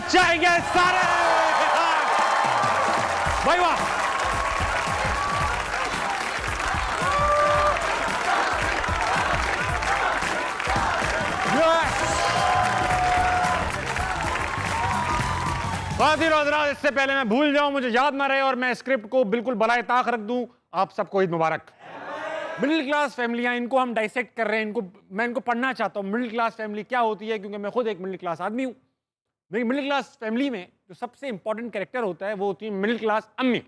बच जाएंगे सारे। भाई वाह, खातिन और हज़रात, इससे पहले मैं भूल जाऊं, मुझे याद ना रहे और मैं स्क्रिप्ट को बिल्कुल बलाए ताक रख दूं, आप सबको ईद मुबारक। मिडिल क्लास फैमिलियां, इनको हम डाइसेक्ट कर रहे हैं, मैं इनको पढ़ना चाहता हूं। मिडिल क्लास फैमिली क्या होती है, क्योंकि मैं खुद एक मिडिल क्लास आदमी हूं। मेरी मिडिल क्लास फैमिली में जो सबसे इंपॉर्टेंट कैरेक्टर होता है वो होती है मिडिल क्लास अम्मी।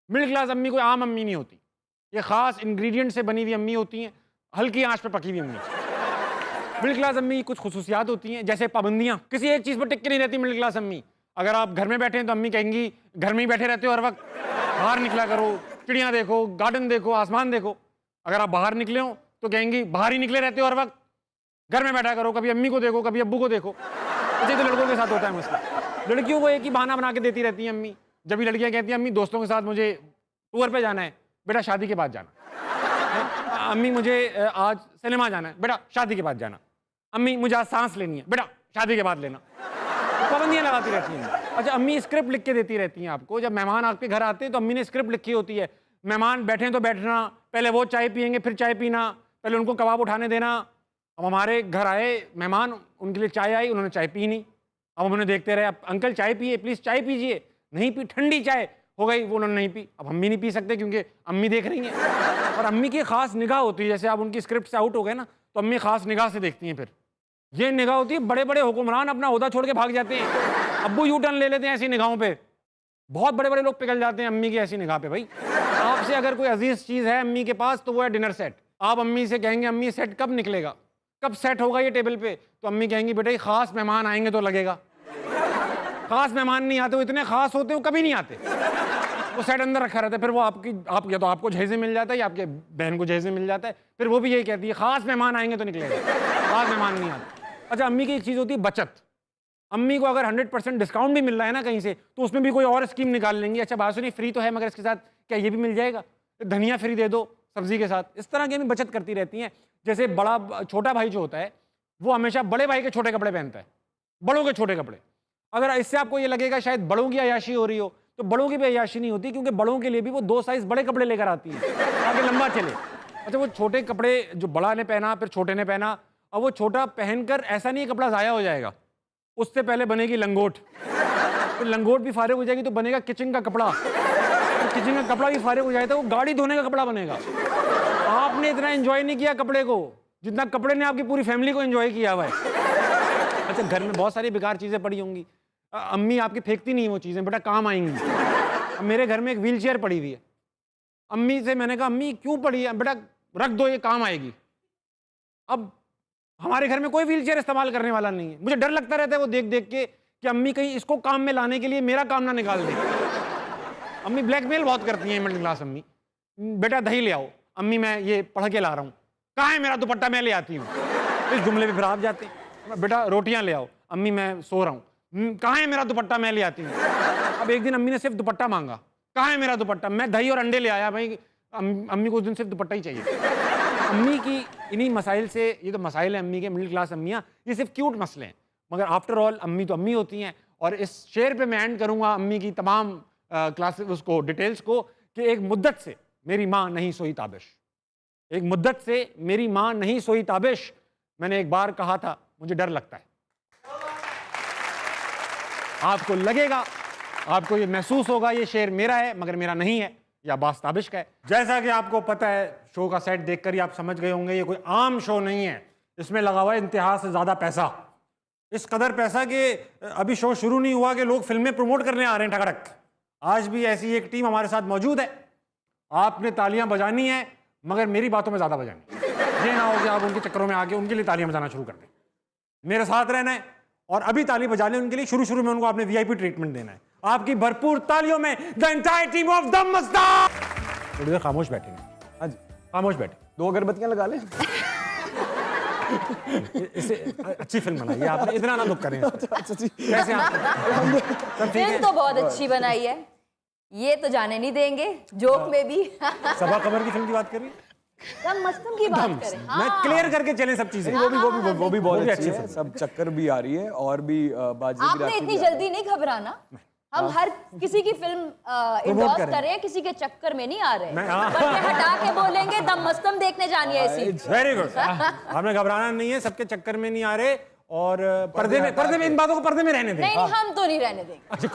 मिडिल क्लास अम्मी कोई आम अम्मी नहीं होती, ये खास इंग्रेडिएंट से बनी हुई अम्मी होती हैं, हल्की आंच पर पकी हुई अम्मी। मिडिल क्लास अम्मी की कुछ खुसूसियात होती हैं, जैसे पाबंदियां, किसी एक चीज़ पर टिक के नहीं रहती मिडिल क्लास अम्मी। अगर आप घर में बैठे हैं तो अम्मी कहेंगी घर में ही बैठे रहते हो हर वक्त, बाहर निकला करो, चिड़ियाँ देखो, गार्डन देखो, आसमान देखो। अगर आप बाहर निकले हो तो कहेंगी बाहर ही निकले रहते हो हर वक्त, घर में बैठा करो, कभी अम्मी को देखो, कभी अब्बू को देखो। ऐसे तो लड़कों के साथ होता है मसला। लड़कियों को एक ही बहाना बना के देती रहती हैं अम्मी। जब भी लड़कियाँ कहती हैं अम्मी दोस्तों के साथ मुझे टूर पे जाना है, बेटा शादी के बाद जाना। अम्मी मुझे आज सिनेमा जाना है, बेटा शादी के बाद जाना। अम्मी मुझे आज सांस लेनी है, बेटा शादी के बाद लेना। पाबंदियाँ लगाती रहती हैं। अच्छा, अम्मी स्क्रिप्ट लिख के देती रहती हैं आपको। जब मेहमान आपके घर आते हैं तो अम्मी ने स्क्रिप्ट लिखी होती है, मेहमान बैठे तो बैठना, पहले वो चाय पियेंगे फिर चाय पीना, पहले उनको कबाब उठाने देना। अब हमारे घर आए मेहमान, उनके लिए चाय आई, उन्होंने चाय पी नहीं। अब हम उन्हें देखते रहे, अब अंकल चाय पिए प्लीज़, चाय पीजिए। नहीं पी, ठंडी चाय हो गई, वो उन्होंने नहीं पी। अब हम भी नहीं पी सकते क्योंकि अम्मी देख रही हैं। और अम्मी की खास निगाह होती है, जैसे आप उनकी स्क्रिप्ट से आउट हो गए ना तो अम्मी खास निगाह से देखती हैं। फिर ये निगाह होती है, बड़े बड़े हुक्मरान अपना ओहदा छोड़ के भाग जाते हैं, अब्बू यू टर्न ले लेते हैं ऐसी निगाहों पे। बहुत बड़े बड़े लोग पिघल जाते हैं अम्मी की ऐसी निगाह पे। भाई आपसे अगर कोई अजीज चीज़ है अम्मी के पास तो वो है डिनर सेट। आप अम्मी से कहेंगे अम्मी सेट कब निकलेगा, कब सेट होगा ये टेबल पे, तो अम्मी कहेंगी बेटा खास मेहमान आएंगे तो लगेगा। खास मेहमान नहीं आते, वो इतने खास होते, वो कभी नहीं आते, वो सेट अंदर रखा रहता है। फिर वो या तो आपको जहेज़े मिल जाता है या आपके बहन को जहेज़े मिल जाता है। फिर वो भी यही कहती है खास मेहमान आएंगे तो निकलेगा, खास मेहमान नहीं आते। अच्छा, अम्मी की एक चीज़ होती है बचत। अम्मी को अगर 100% डिस्काउंट भी मिल रहा है ना कहीं से, तो उसमें भी कोई और स्कीम निकाल लेंगी। अच्छा बात सुनिए, फ्री तो है मगर इसके साथ क्या ये भी मिल जाएगा, धनिया फ्री दे दो सब्जी के साथ। इस तरह की अम्मी बचत करती रहती हैं। जैसे बड़ा छोटा भाई जो होता है वो हमेशा बड़े भाई के छोटे कपड़े पहनता है, बड़ों के छोटे कपड़े। अगर इससे आपको ये लगेगा शायद बड़ों की अय्याशी हो रही हो, तो बड़ों की भी अय्याशी नहीं होती, क्योंकि बड़ों के लिए भी वो 2 साइज बड़े कपड़े लेकर आती है ताकि लंबा चले। अच्छा, वो छोटे कपड़े जो बड़ा ने पहना फिर छोटे ने पहना, अब वो छोटा पहनकर ऐसा नहीं कपड़ा ज़ाया हो जाएगा, उससे पहले बनेगी लंगोट, फिर लंगोट भी फारिग हो जाएगी तो बनेगा किचन का कपड़ा, तो किचन का कपड़ा भी फारिग हो जाए तो वो गाड़ी धोने का कपड़ा बनेगा। आपने इतना एंजॉय नहीं किया कपड़े को जितना कपड़े ने आपकी पूरी फैमिली को एंजॉय किया हुआ है। अच्छा, घर में बहुत सारी बेकार चीज़ें पड़ी होंगी, अम्मी आपकी फेंकती नहीं वो चीज़ें, बेटा काम आएंगी। अब मेरे घर में एक व्हील चेयर पड़ी हुई है, अम्मी से मैंने कहा अम्मी क्यों पड़ी है, बेटा रख दो ये काम आएगी। अब हमारे घर में कोई व्हील चेयर इस्तेमाल करने वाला नहीं है, मुझे डर लगता रहता है वो देख देख के कि अम्मी कहीं इसको काम में लाने के लिए मेरा काम ना निकाल दे। अम्मी ब्लैकमेल बहुत करती हैं मिडिल क्लास अम्मी। बेटा दही ले आओ, अम्मी मैं ये पढ़ के ला रहा हूँ। कहाँ है मेरा दुपट्टा, मैं ले आती हूँ। इस जुमले पे फिर आप जाते हैं, बेटा रोटियाँ ले आओ, अम्मी मैं सो रहा हूँ। कहाँ है मेरा दुपट्टा, मैं ले आती हूँ। अब एक दिन अम्मी ने सिर्फ दुपट्टा मांगा, कहाँ है मेरा दुपट्टा, मैं दही और अंडे ले आया। भाई अम्मी को उस दिन सिर्फ दुपट्टा ही चाहिए। अम्मी की इन्हीं मसाइल से, ये तो मसाइल हैं अम्मी के, मिडिल क्लास अम्मियाँ, ये सिर्फ क्यूट मसले हैं, मगर आफ्टर ऑल अम्मी तो अम्मी होती हैं। और इस शेर पे मैं एंड करूँगा अम्मी की तमाम क्लासेस उसको डिटेल्स को, कि एक मुद्दत से मेरी माँ नहीं सोई ताबिश, एक मुद्दत से मेरी माँ नहीं सोई ताबिश। मैंने एक बार कहा था मुझे डर लगता है। आपको लगेगा, आपको ये महसूस होगा ये शेर मेरा है मगर मेरा नहीं है, या बास ताबिश का है। जैसा कि आपको पता है, शो का सेट देखकर ही आप समझ गए होंगे ये कोई आम शो नहीं है, इसमें लगा हुआ है इंतहा से ज़्यादा पैसा। इस कदर पैसा कि अभी शो शुरू नहीं हुआ कि लोग फिल्में प्रमोट करने आ रहे हैं ठगड़क। आज भी ऐसी एक टीम हमारे साथ मौजूद है। आपने तालियां बजानी है मगर मेरी बातों में ज़्यादा बजानी, ये ना हो कि आप उनके चक्करों में आके उनके लिए तालियां बजाना शुरू कर दें। मेरे साथ रहना है और अभी ताली बजाने उनके लिए शुरू में उनको आपने VIP ट्रीटमेंट देना है। आपकी भरपूर तालियों में the entire team of the Mastan. थोड़ी देर खामोश बैठेंगे, हाँ जी खामोश बैठे, 2 अगरबत्तियां लगा ले। इसे अच्छी फिल्म बनाई है आपने, इतना ना दुख करें। कैसे आप? फिल्म तो बहुत अच्छी बनाई है, ये तो जाने नहीं देंगे जोक में भी। सबा कमर की फिल्म की बात कर रही है? दम मस्तम की बात करें। मैं क्लियर करके चले सब चीजें। वो भी बहुत भी अच्छी अच्छी है, सब चक्कर भी आ रही है और भी बाजी आपने गिराती इतनी भी आ रही जल्दी नहीं घबराना। हम हर किसी की फिल्म इंडोर्स करें। कर रहे हैं, किसी के चक्कर में नहीं आ रहे। मैं- हाँ। बल्कि हटा के बोलेंगे दम मस्तम देखने जानी है ऐसी। Very good. हमें घबराना नहीं है, सबके चक्कर में नहीं आ रहे। और पर्दे में इन बातों को पर्दे में रहने दें। नहीं नहीं, हम तो नहीं रहने देंगे।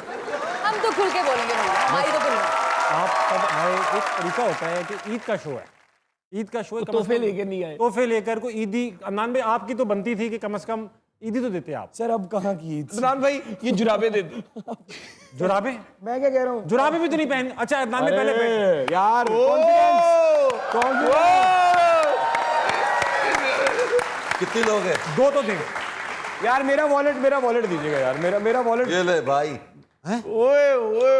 हम तो खुल के बोलेंगे भैया, हमारी तो खुल। आप सब भाई, एक तरीका होता है कि ईद का शो है, ईद का शो है, तोहफे लेके नहीं आए। तोहफे लेकर को ईदी। अदनान भाई आपकी तो बनती थी कि कम से कम ईदी तो देते आप। सर अब कहाँ की ईद? अदनान भाई ये जुराबे दे दो। जुराबे मैं क्या कह रहा हूँ? जुराबे भी तो नहीं पहन। अच्छा अदनान भाई पहले अरे यार कॉन्फिडेंस कितने लोग हैं? दो तो दें। यार मेरा वॉलेट दीजिएगा यार, मेरा वॉलेट ये ले भाई। ओए ओए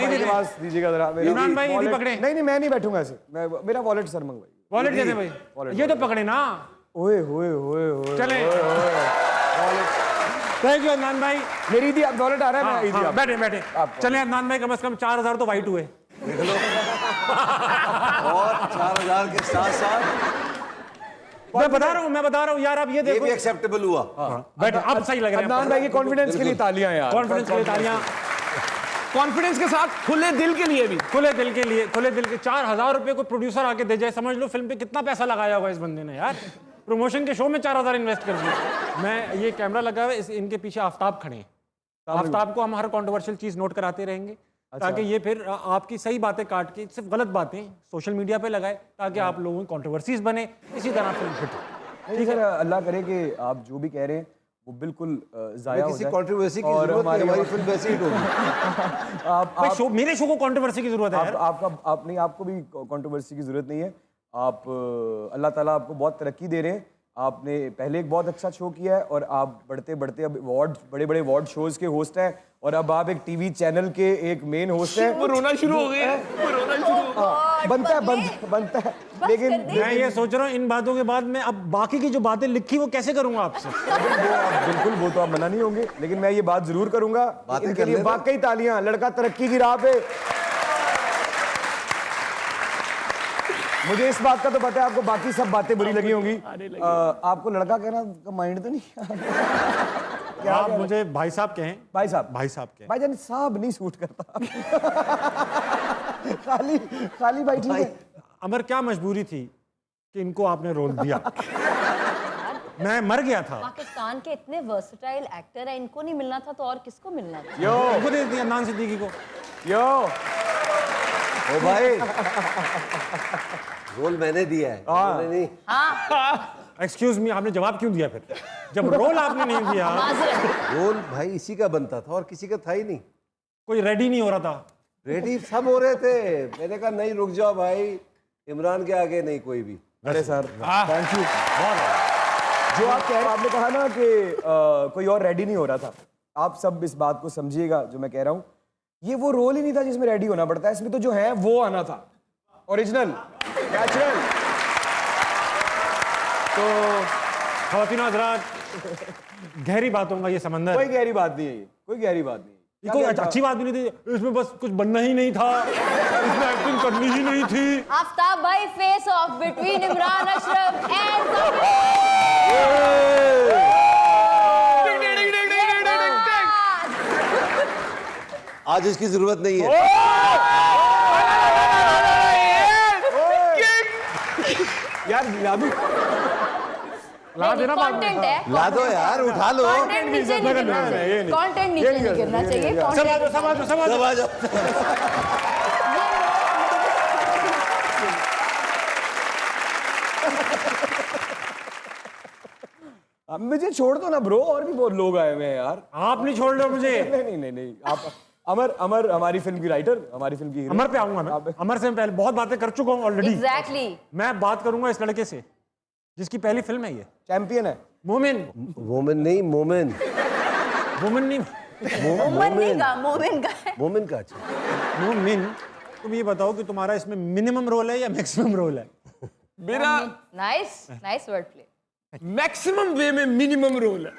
मेरे पास दीजिएगा जरा। मेरा इमरान भाई, wallet- यदि पकड़े। नहीं मैं नहीं बैठूंगा ऐसे। मेरा वॉलेट सर मंगवाइए। वॉलेट दे दे भाई, ये तो पकड़े ना। ओए होए होए होए चले। थैंक यू अदनान भाई। मेरी ईदी आप वॉलेट आ रहा है, मैं ईदी हाँ, आप बैठे बैठे आप- चले अदनान भाई, कम से कम 4000 तो वाइट हुए। देख लो। और 4000 के साथ साथ मैं बता रहा हूँ यार, आप ये ये देखो। भी एक्सेप्टेबल हुआ। बैठे, आप सही लग रहे अदनान हैं। भाई की कॉन्फिडेंस के लिए तालियां यार। कॉन्फिडेंस के लिए तालियां। कॉन्फिडेंस के साथ खुले दिल के लिए भी। खुले दिल के लिए, खुले दिल के 4000 रुपए को प्रोड्यूसर आके दे जाए, समझ लो फिल्म पे कितना पैसा लगाया होगा इस बंदे ने यार। प्रमोशन के शो में 4000 इन्वेस्ट कर दिया। मैं ये कैमरा लगा हुआ है, इनके पीछे आफ्ताब खड़े हैं। आफ्ताब को हम हर कंट्रोवर्शियल चीज नोट कराते रहेंगे ताकि ये फिर आपकी सही बातें काट के सिर्फ गलत बातें सोशल मीडिया पे लगाए, ताकि आप लोगों की कंट्रोवर्सीज बने, इसी तरह फिल्म हिट हो। नहीं सर, अल्लाह करे कि आप जो भी कह रहे हैं वो बिल्कुल जाया हो किसी जाए। कंट्रोवर्सी की और जरूरत नहीं, हमारी फिल्म वैसे हिट होगी। भाई मेरे शो को कंट्रोवर्सी की जरूरत है यार। आपको भी कंट्रोवर्सी की जरूरत नहीं है। आप अल्लाह ताला आपको बहुत तरक्की दे रहे हैं। आपने पहले एक बहुत अच्छा शो किया है और आप बढ़ते बढ़ते अब बड़े बड़े अवार्ड शोज के होस्ट हैं और अब आप एक टीवी चैनल के एक मेन होस्ट हैं। वो रोना शुरू हो गया। वो रोना शुरू हो गया। बनता है लेकिन मैं ये सोच रहा हूँ इन बातों के बाद मैं अब बाकी की जो बातें लिखी वो कैसे करूंगा आपसे। वो तो आप मना नहीं होंगे, लेकिन मैं ये बात जरूर करूंगा। बातें इनके कर लिए लेना। वाकई तालियां। लड़का तरक्की की राह पे। मुझे इस बात का तो पता है आपको बाकी सब बातें बुरी लगी होंगी। आपको लड़का कहना का माइंड तो नहीं? आप मुझे भाई साहब कहें। भाई साहब कहें। भाईजान साहब नहीं सूट करता। खाली भाई ठीक है। अमर क्या मजबूरी थी कि इनको आपने रोल दिया? मैं मर गया था। पाकिस्तान के इतने वर्सटाइल एक्टर है, इनको नहीं मिलना था तो और किसको मिलना था? इनको दे दिया अदनान सिद्दीकी को। ओ भाई, रोल मैंने दिया है, उन्होंने नहीं। एक्सक्यूज मी, आपने जवाब क्यों दिया फिर जब रोल आपने नहीं दिया? माजरत। रोल भाई इसी का बनता था और किसी का था ही नहीं। कोई रेडी नहीं हो रहा था। रेडी सब हो रहे थे। मैंने कहा नहीं, रुक जाओ भाई, इमरान के आगे नहीं कोई भी। अरे सर थैंक यू। जो आप कह रहे हैं, आपने कहा ना कि कोई और रेडी नहीं हो रहा था। आप सब इस बात को समझिएगा जो मैं कह रहा हूँ। ये वो रोल ही नहीं था जिसमें रेडी होना पड़ता है। इसमें तो जो है वो आना था, ओरिजिनल, नेचुरल। तो ख़वातीन हज़रात, गहरी बातों का ये समंदर। कोई गहरी बात नहीं है ये, कोई गहरी बात नहीं है। ये कोई अच्छी बात भी नहीं थी, इसमें बस कुछ बनना ही नहीं था, इसमें एक्टिंग करनी ही नहीं थी। आफ्ताब भाई, face of between Imran Ashraf and आज इसकी जरूरत नहीं है। यार लादू ला देना बाद में। कंटेंट है। ला दो यार, उठा लो। कंटेंट नीचे नहीं गिरना चाहिए। कंटेंट नीचे नहीं गिरना चाहिए। सब आ जाओ, सब आ जाओ, सब आ जाओ। सब आ जाओ। अब मुझे छोड़ दो ना ब्रो, और भी बहुत लोग आए हुए हैं यार। आप नहीं छोड़ रहे मुझे। नहीं आप अमर हमारी फिल्म की राइटर, हमारी फिल्म की हीरो। अमर पे आऊंगा मैं। अमर से मैं पहले बहुत बातें कर चुका हूँ ऑलरेडी। एग्जैक्टली। मैं बात करूंगा इस लड़के से जिसकी पहली फिल्म है ये। चैंपियन है। मोमिन। वोमेन नहीं, मोमेन। वुमन नहीं, मोमिन का, मोमिन का है। मोमेन का। अच्छा, मोमिन। तुम ये बताओ कि तुम्हारा इसमें मिनिमम रोल है या मैक्सिमम रोल है? मेरा nice nice word play. Maximum way में मिनिमम रोल है।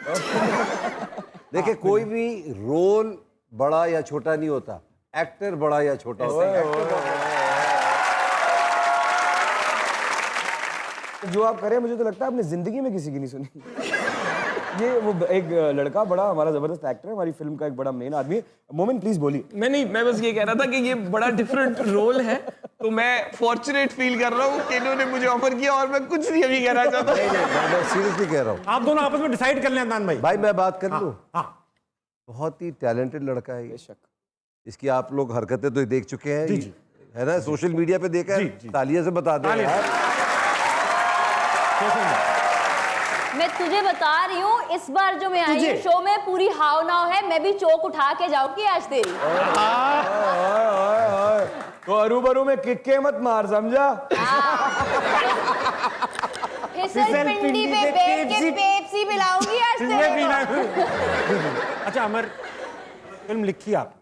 देखिए कोई भी रोल बड़ा या छोटा नहीं होता, एक्टर बड़ा या छोटा होता है। जो आप कर रहे हैं मुझे तो लगता है आपने जिंदगी में किसी की नहीं सुनी। ये वो एक लड़का बड़ा हमारा जबरदस्त एक्टर है, हमारी फिल्म का एक बड़ा मेन आदमी है। मोमिन प्लीज बोलिए। मैं बस ये कह रहा था कि ये बड़ा डिफरेंट रोल है, तो मैं फॉर्चुनेट फील कर रहा हूँ कि इन्होंने मुझे ऑफर किया और मैं कुछ नहीं अभी कहना चाहता। मैं सीरियसली कह रहा हूँ आप दोनों आपस में डिसाइड कर लें अदनान भाई। भाई, मैं बात कर लूँ। हाँ बहुत ही टैलेंटेड लड़का है ये। बेशक। इसकी आप लोग हरकतें तो देख चुके हैं, है ना, सोशल मीडिया पे देखा है। तालियां से बता दें यार। मैं तुझे बता रही हूँ, इस बार जो मैं आई हूँ शो में पूरी हाव नाव है, मैं भी चौक उठा के जाऊंगी आज तेरी। तो अरूबरू में किक्के मत मार, समझा? फिसल पिंडी पे बैठ के पेप्सी पिलाऊंगी आज तेरे को। अच्छा अमर, फिल्म लिखी आपने,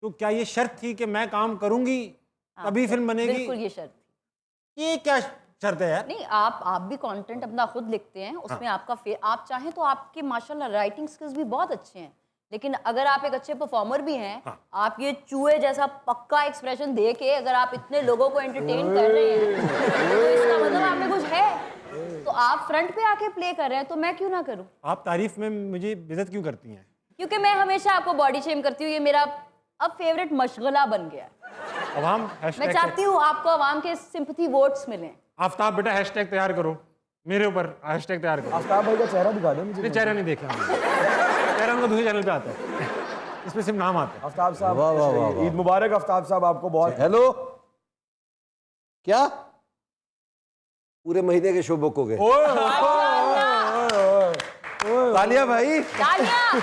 तो क्या ये शर्त थी कि मैं काम करूंगी तभी फिल्म बनेगी? बिल्कुल ये शर्त थी। ये क्या शर्त है यार? नहीं, आप भी कंटेंट अपना खुद लिखते हैं, उसमें आपका आप चाहें तो आपके माशाल्लाह राइटिंग स्किल्स भी बहुत अच्छे हैं, लेकिन अगर आप एक अच्छे परफॉर्मर भी हैं, आप ये चूहे जैसा पक्का एक्सप्रेशन दे के अगर आप इतने लोगों को एंटरटेन कर रहे हैं तो इसका मतलब आप में कुछ है। तो आप फ्रंट पे आके प्ले कर रहे हैं, तो मैं क्यों ना करूं? आप तारीफ में मुझे इज्जत क्यों करती हैं? क्योंकि मैं हमेशा आपको बॉडी शेम करती हूँ, ये मेरा अब फेवरेट मशगला बन गया है। अवाम मैं हैशटैग चाहती हूँ आपको अवाम के सिंपैथी वोट्स मिलें। आफ्ताब बेटा हैशटैग तैयार करो, मेरे ऊपर हैशटैग तैयार करो। आफ्ताब भाई का चेहरा दिखा दे मुझे। नहीं, चेहरा नहीं देखा हमने। चेहरा उनका दूसरे चैनल पे आता है, इसमें सिर्फ नाम आता है। आफ्ताब साहब, वाह, वाह, वाह, वाह। ईद मुबारक आफ्ताब साहब आपको बहुत। हेलो, क्या पूरे महीने के शो बुक हो गए? तालिया भाई। तालियां।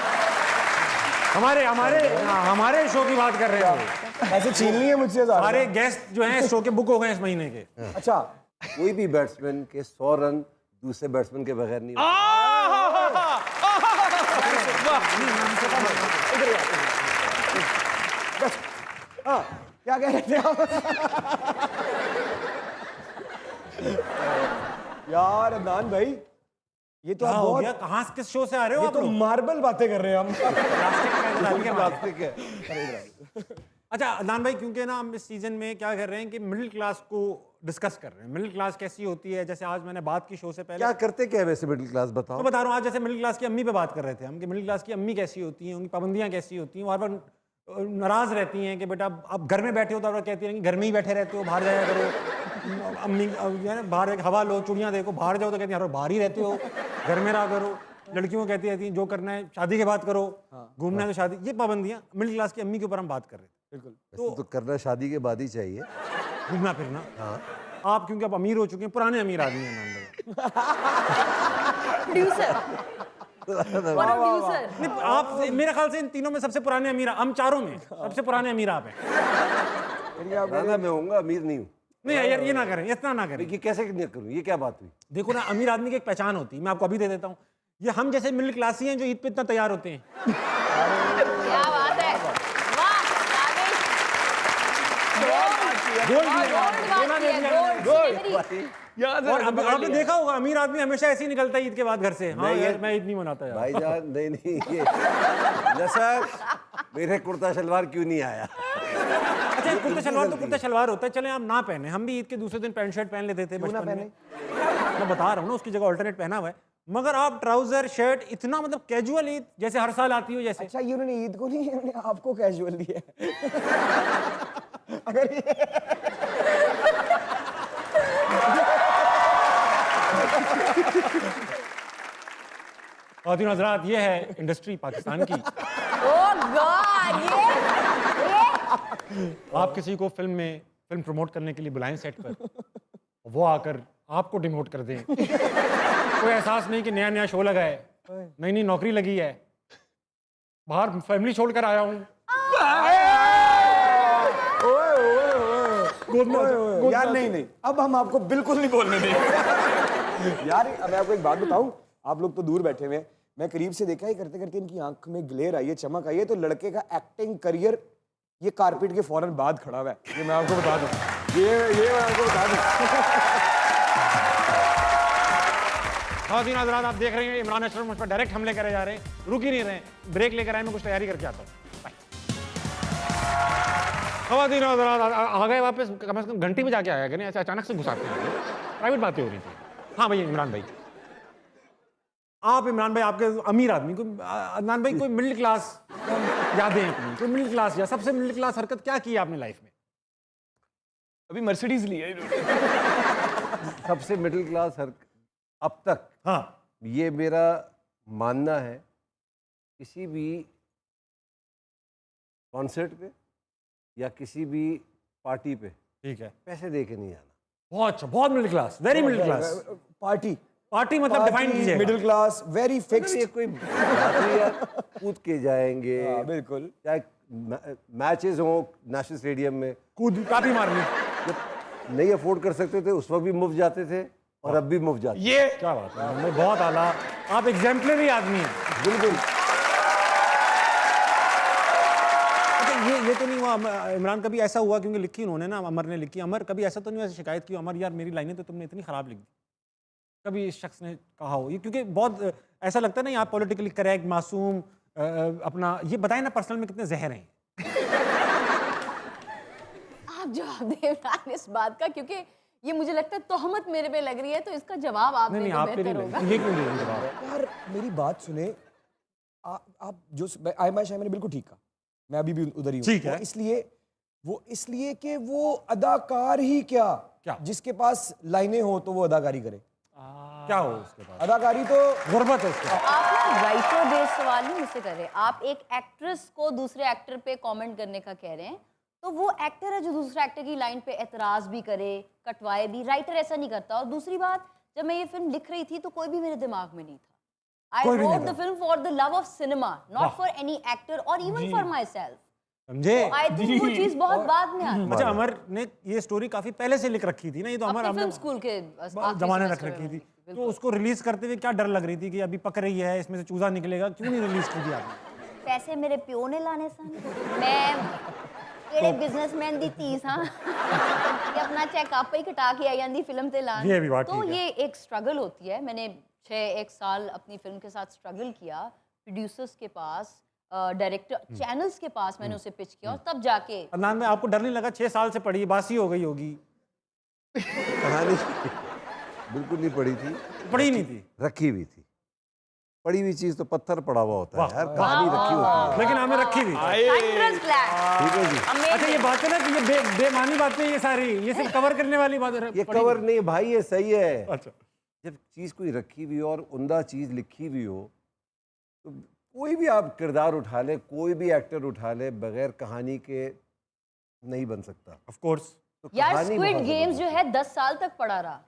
हमारे शो की बात कर रहे हैं। ऐसे छीननी है मुझसे ज़्यादा। हमारे गेस्ट जो हैं शो के बुक हो गए इस महीने के। अच्छा, कोई भी बैट्समैन के 100 रन दूसरे बैट्समैन के बगैर नहीं होते। हाँ, क्या कह रहे थे आप? यार अदनान भाई, ये तो आप हो बहुत, गया, कहाँ किस शो से आ रहे हो ये आप तो लोग? मार्बल बातें कर रहे हैं हम। प्लास्टिक है। अच्छा अदनान भाई, क्योंकि ना हम इस सीजन में क्या कर रहे हैं कि मिडिल क्लास को डिस्कस कर रहे हैं। मिडिल क्लास कैसी होती है, जैसे आज मैंने बात की शो से पहले। क्या करते क्या है वैसे मिडिल क्लास, बताओ। तो बता रहा हूँ, आज जैसे मिडिल क्लास की अम्मी पे बात कर रहे थे हम कि मिडिल क्लास की अम्मी कैसी होती हैं, उनकी पाबंदियाँ कैसी होती हैं। बार नाराज रहती हैं कि बेटा आप घर में बैठे हो तो कहती हैं कि घर में ही बैठे रहते हो, बाहर जाया करो। अम्मी बाहर हवा लो, चुड़ियाँ देखो, बाहर जाओ तो कहती हैं बाहर ही रहते हो, घर में रहा करो। लड़कियों को कहती रहती हैं जो करना है शादी के बाद करो, घूमना है तो शादी। ये पाबंदियाँ मिडिल क्लास की अम्मी के ऊपर हम बात कर रहे थे। बिल्कुल, तो करना शादी के बाद ही चाहिए, घूमना फिरना। आप क्योंकि आप अमीर हो चुके हैं, पुराने अमीर आदमी हैं नाम प्रोड्यूसर। प्रोड्यूसर। नहीं, आप मेरे ख्याल से इन तीनों में सबसे पुराने अमीर, हम चारों में सबसे पुराने अमीर आप हैं। ना मैं होऊंगा, अमीर नहीं हूँ। नहीं यार, ये ना करें, इतना ना करें। ये कैसे नहीं करूँ, ये क्या बात हुई? देखो ना, अमीर आदमी की एक पहचान होती है, मैं आपको अभी दे देता हूँ। ये हम जैसे मिडिल क्लासी हैं जो ईद पे इतना तैयार होते हैं। क्या बात है, वाह और आपने देखा होगा अमीर आदमी हमेशा ऐसे ही निकलता है ईद के बाद घर से। हाँ यार, मैं ईद नहीं मनाता यार। भाईजान नहीं ये नसर, मेरे कुर्ता शलवार क्यों नहीं आया? अच्छा, कुर्ता शलवार तो कुर्ता शलवार होता है, चले आप ना पहने, हम भी ईद के दूसरे दिन पैंट शर्ट पहन लेते थे बचपन में। मैं बता रहा हूँ ना, उसकी जगह अल्टरनेट पहना हुआ है। मगर आप ट्राउजर शर्ट इतना मतलब कैजुअल ईद जैसे हर साल आती हो जैसे। अच्छा, ये उन्होंने ईद को नहीं, उन्होंने आपको कैजुअल दिया है। अगर ये खातिन हज़रात, ये है इंडस्ट्री पाकिस्तान की। ओह गॉड, ये आप किसी को फिल्म प्रमोट करने के लिए बुलाएं सेट पर, वो आकर आपको डिमोट कर दें। कोई एहसास नहीं कि नया नया शो लगा है, नई नई नौकरी लगी है, बाहर फैमिली छोड़कर आया हूँ। यार नहीं, अब हम आपको बिल्कुल नहीं बोलने देंगे। यार मैं आपको एक बात बताऊं, आप लोग तो दूर बैठे हुए हैं, मैं करीब से देखा है करते करते इनकी आंख में ग्लेयर आई है, चमक आई है, तो लड़के का एक्टिंग करियर ये कारपेट के फौरन बाद खड़ा हुआ है। ये मैं आपको बता दूं, ये मैं आपको बता दूं। खातिन हज़रात, आप देख रहे हैं इमरान अशरफ मुझ पर डायरेक्ट हमले करे जा रहे हैं, रुक ही नहीं रहे हैं। ब्रेक लेकर आए, मैं कुछ तैयारी करके आता हूँ। खातिन हज़रात आ गए वापस, कम से कम घंटी में जाके आया करें, ऐसे अचानक से घुसाते हैं, प्राइवेट बातें हो रही थी। हाँ भैया इमरान भाई, आप इमरान भाई आपके अमीर आदमी को, अदनान भाई कोई मिडिल क्लास यादें हैं अपनी, कोई मिडिल क्लास या सबसे मिडिल क्लास हरकत क्या की है आपने लाइफ में? अभी मर्सिडीज ली है इन्होंने। सबसे मिडिल क्लास हर अब तक हाँ ये मेरा मानना है, किसी भी कॉन्सर्ट पे या किसी भी पार्टी पे ठीक है, पैसे दे के नहीं आना। बहुत अच्छा, बहुत middle class, very middle class. Party party मतलब डिफाइन कीजिए। मिडिल क्लास, वेरी ये फिक्स्ड। कोई बात नहीं यार, कूद के जाएंगे, बिल्कुल। चाहे मैचेस हो नेशनल स्टेडियम में, कूद काफी मारनी। जब नहीं अफोर्ड कर सकते थे उस वक्त भी मुफ्त जाते थे और अब भी मुफ्त जाते हैं। ये क्या बात है, मैं बहुत आला, आप एग्जाम्पलरी आदमी हैं। बिल्कुल। अच्छा ये तो नहीं हुआ इमरान, कभी ऐसा हुआ, क्योंकि लिखी उन्होंने ना, अमर ने लिखी, अमर कभी ऐसा तो नहीं हुआ शिकायत की, अमर यार मेरी लाइनें तो तुमने इतनी खराब लिख दी, कभी इस शख्स ने कहा हो? ये क्योंकि बहुत ऐसा लगता है ना, आप पॉलिटिकली करेक्ट, मासूम, अपना ये बताएं ना पर्सनल में कितने जहर हैं। आप जवाब दें इमरान इस बात का, क्योंकि ये मुझे लगता है तोहमत मेरे पे लग रही है, तो इसका जवाब आप नहीं दें नहीं, तो आप पे बेहतर नहीं होगा। लगे। ये क्यों नहीं लगे जवाब? यार मेरी बात सुने, आप जो आयमा शाह मैंने बिल्कुल ठीक कहा, मैं अभी भी उधर ही हूँ। ठीक है। वो इसलिए कि वो अदाकार ही क्या जिसके पास लाइनें हो तो वो अदाकारी करे। क्या हो उसके पास? अदाकारी तो गुर्बत है उसके पास। आप ना राइटर बेस्ड सवाल नहीं मुझसे कर रहे, आप एक एक्ट्रेस को दूसरे एक्टर पे कमेंट करने का कह रहे हैं, तो वो एक्टर है जो दूसरे एक्टर की लाइन पे एतराज भी करे, कटवाए भी, राइटर ऐसा नहीं करता। और दूसरी बात, जब मैं ये फिल्म लिख रही थी तो कोई भी मेरे दिमाग में नहीं था। I wrote the film for the love of cinema, not for any actor और इवन फॉर माई सेल्फ। समझे? आई थिंक वो चीज बहुत बाद में आती है। अच्छा अमर ने ये स्टोरी काफी पहले से लिख रखी थी ना, ये तो अमर अपने फिल्म हमने स्कूल के जमाने रख रखी थी, तो उसको रिलीज करते हुए क्या डर लग रही थी कि अभी पक रही है, इसमें से चूजा निकलेगा, क्यों नहीं रिलीज की थी आपने? पैसे मेरे प्यो ने लाने सन, मैं ਕਿਹੜੇ ਬਿਜ਼ਨਸਮੈਨ ਦੀ ਧੀ ਸਾਂ कि अपना चेक आप ही कटा के आई जाती फिल्म ते लान। ये भी बात तो ठीक है। ये एक स्ट्रगल होती है। मैंने 6-1 साल अपनी फिल्म के साथ स्ट्रगल किया, प्रोड्यूसर्स के पास, डायरेक्टर चैनल्स के पास मैंने उसे पिच किया, और तब जाके अदनान में आपको डर नहीं लगा? 6 साल से पढ़ी, बासी हो गई होगी? कहानी बिल्कुल नहीं पढ़ी थी, पढ़ी नहीं थी, रखी हुई थी। पढ़ी हुई चीज तो पत्थर पड़ा हुआ होता है वाह, यार, कहानी रखी होती है। लेकिन हमें रखी थी। थंडरस क्लैश ठीक है जी। अच्छा ये बात है ना कि ये बेमानी बातें, ये सारी ये सिर्फ कवर करने वाली बात है। ये कवर नहीं है भाई, ये सही है। अच्छा जब चीज कोई रखी हुई हो और उम्दा चीज लिखी हुई हो, तो कोई भी आप किरदार उठा ले, कोई भी एक्टर उठा ले, बगैर कहानी के नहीं बन सकता। Of course. तो यार कहानी स्क्विड बहुत गेम्स जो जरूरी है 10 साल तक पड़ा रहा,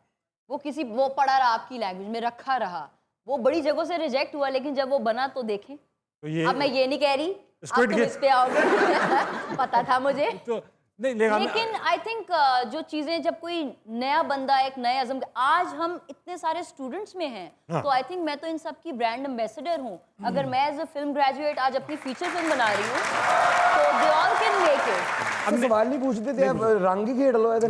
वो पड़ा रहा आपकी लैंग्वेज में, रखा रहा, वो बड़ी जगहों से रिजेक्ट हुआ, लेकिन जब वो बना तो देखें। तो ये अब मैं ये नहीं कह रही आप Squid तुम Game- इस पे आओगे पता था मुझे, तो नहीं लेकिन आई थिंक जो चीजें जब कोई नया बंदा एक नए अज़म, आज हम इतने सारे स्टूडेंट्स में हैं, तो आई थिंक मैं तो इन सब की ब्रांड एम्बेसडर हूँ। अगर मैं एज अ फिल्म ग्रेजुएट आज अपनी फीचर फिल्म बना रही हूँ, तो they all can make it. अब सवाल नहीं पूछते थे, अब रंग ही खेल लो इधर।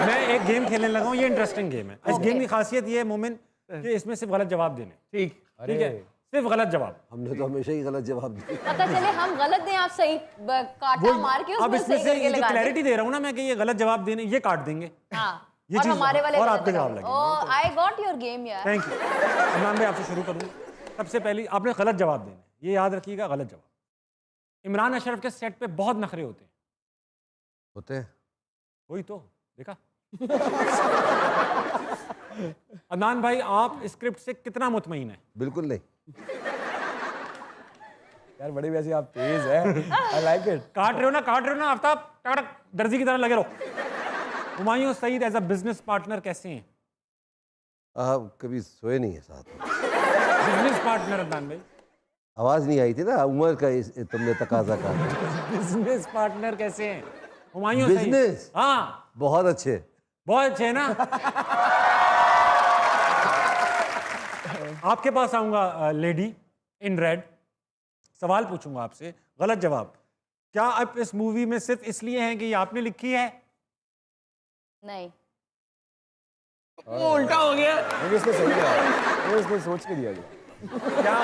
मैं एक गेम खेलने लगा हूँ, ये इंटरेस्टिंग गेम है। इस गेम की खासियत ये है मोमिन कि इसमें सिर्फ गलत जवाब देने। ठीक। ठीक है, सिर्फ गलत जवाब। हमने तो हमेशा ही गलत जवाब दिए। पता चले हम गलत दें, आप सही काटा मार के अब उसमें इसमें सही से करके ये जो लगा दें। क्लैरिटी दे रहा हूँ ना मैं कि ये गलत जवाब देने, ये काट देंगे। हाँ, ये और चीज़ हमारे वाले और गलत आपके जवाब लगाओ। लगेंगे। Oh, I got your game यार। Thank you. इमरान भाई आपसे शुरू करूँ। सबसे पहले आपने गलत जवाब देने, ये याद रखिएगा, गलत जवाब। इमरान अशरफ के सेट पे बहुत नखरे होते हैं। होते हैं। वही तो देखा। अदनान भाई आप स्क्रिप्ट से कितना मुतमईन है? बिल्कुल नहीं। यार बड़े वैसे आप तेज है, आई लाइक इट। काट रहे हो ना आफ्ताब, टक दर्जी की तरह लगे रहो। Humayun Saeed as a business partner कैसे हैं? आप कभी सोए नहीं है साथ में। बिजनेस पार्टनर अदनान भाई, आवाज नहीं आई थी ना उम्र का, तुमने तकाजा का। बिजनेस पार्टनर कैसे हैं हुमायूं सईद? बिजनेस? हाँ बहुत अच्छे। बहुत अच्छे है ना। आपके पास आऊंगा लेडी इन रेड, सवाल पूछूंगा आपसे, गलत जवाब। क्या आप इस मूवी में सिर्फ इसलिए हैं कि ये आपने लिखी है? नहीं, वो उल्टा हो गया। मुझे इसने सही किया, वो इसने सोच के दिया गया। क्या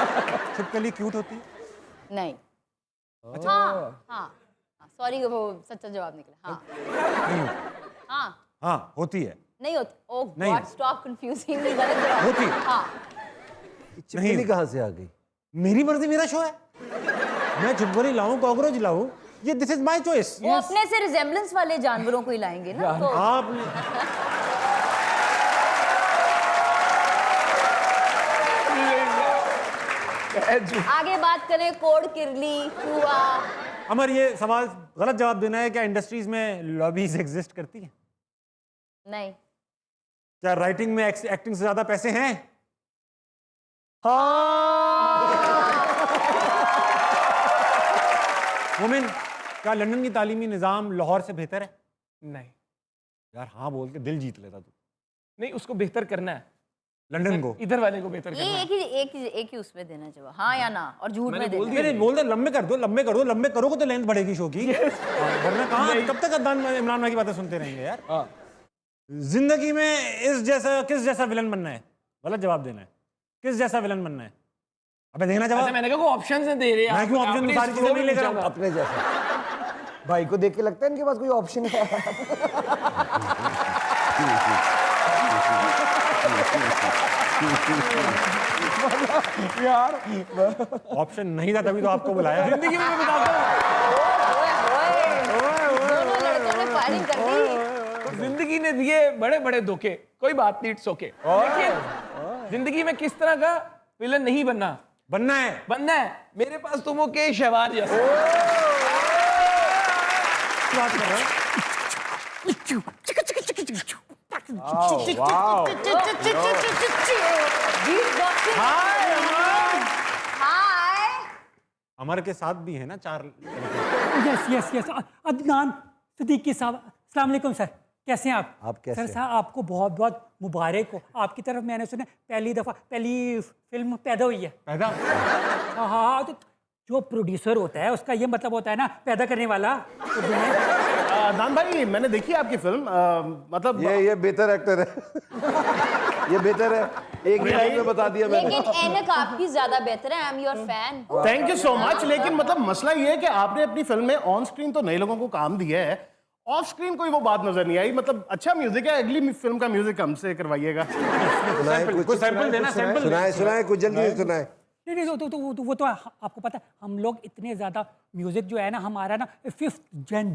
छिपकली क्यूट होती है? नहीं। हाँ हाँ, सॉरी वो सच्चा जवाब निकला। हाँ हाँ हाँ होती है। नहीं होती। ओह नहीं। गॉड, स्टॉप कंफ्यूजिंग मी, गलत जवाब। होती। हाँ, छिपकली कहाँ से आ गई? मेरी मर्जी, मेरा शो है। मैं छिपकली लाऊं, कॉकरोच लाऊं, ये दिस इज माय चॉइस। वो अपने से रिजेम्बलेंस वाले जानवरों को ही लाएंगे ना, तो आपने आगे बात करें। कोड, किरली, चूहा। अमर, ये सवाल गलत जवाब देना है। क्या इंडस्ट्रीज में लॉबीज एग्जिस्ट करती हैं? नहीं। क्या राइटिंग में एक्टिंग से ज्यादा पैसे हैं? मोमिन, क्या लंदन की तालीमी निज़ाम लाहौर से बेहतर है? नहीं यार हाँ बोल के दिल जीत लेता तू। नहीं, उसको बेहतर करना है, लंदन को इधर वाले को बेहतर ये करना है। एक ही उसमें देना जवाब, हाँ या ना, और झूठ में देना। नहीं बोल दे, लंबे कर दो, लंबे कर दो। लंबे करोगे तो लेंथ बढ़ेगी शो की। वरना कहाँ, कब तक अदनान इमरान भाई की बातें सुनते रहेंगे यार। जिंदगी में किस जैसा विलन बनना है? गलत जवाब देना है। किस जैसा विलन बनना है? अबे देना अच्छा, जवाब। मैंने कहा ऑप्शन से दे रहे हैं मैं क्यों ऑप्शन दूं? सारी चीजें नहीं लेकर आऊंगा। अपने जैसा। भाई को देख के लगता है इनके पास कोई ऑप्शन है। यार ऑप्शन नहीं था तभी तो आपको बुलाया। जिंदगी में मैं बताता हूँ, दोनों लड़कों ने फायरिंग कर दी। जिंदगी ने दिए बड़े बड़े धोखे, कोई बात नहीं, इट्स ओके। लेकिन जिंदगी में किस तरह का विलन नहीं बनना बनना है। मेरे पास तुम हो के शहबाज जैसे। बात कर रहा हूं। हाय। अमर के साथ भी है ना 4। यस यस अदनान सिद्दीकी साहब, अस्सलाम वालेकुम सर, कैसे हैं आप? आप कैसे सर हैं? साहब आपको बहुत बहुत मुबारक हो। आपकी तरफ मैंने सुना पहली फिल्म पैदा हुई है। पैदा हाँ हाँ, तो जो प्रोड्यूसर होता है उसका ये मतलब होता है ना, पैदा करने वाला। तो अदनान भाई, मैंने देखी आपकी फिल्म, मतलब ये बेहतर एक्टर है। ये बेहतर है, एक ही लाइन में बता दिया मैंने। लेकिन एनक आपकी ज्यादा बेहतर है। I am your fan. Thank you so much. लेकिन मतलब मसला ये है कि आपने अपनी फिल्म में ऑन स्क्रीन तो नए लोगों को काम दिया है, ऑफ स्क्रीन कोई वो बात नजर नहीं आई। मतलब अच्छा म्यूजिक है, अगली फिल्म का म्यूजिक हमसे करवाइएगा। सुनाए कुछ सैंपल देना, सैंपल सुनाए कुछ जल्दी से सुनाए। नहीं वो तो आपको पता है, हम लोग इतने ज्यादा म्यूजिक जो है ना हमारा ना 5th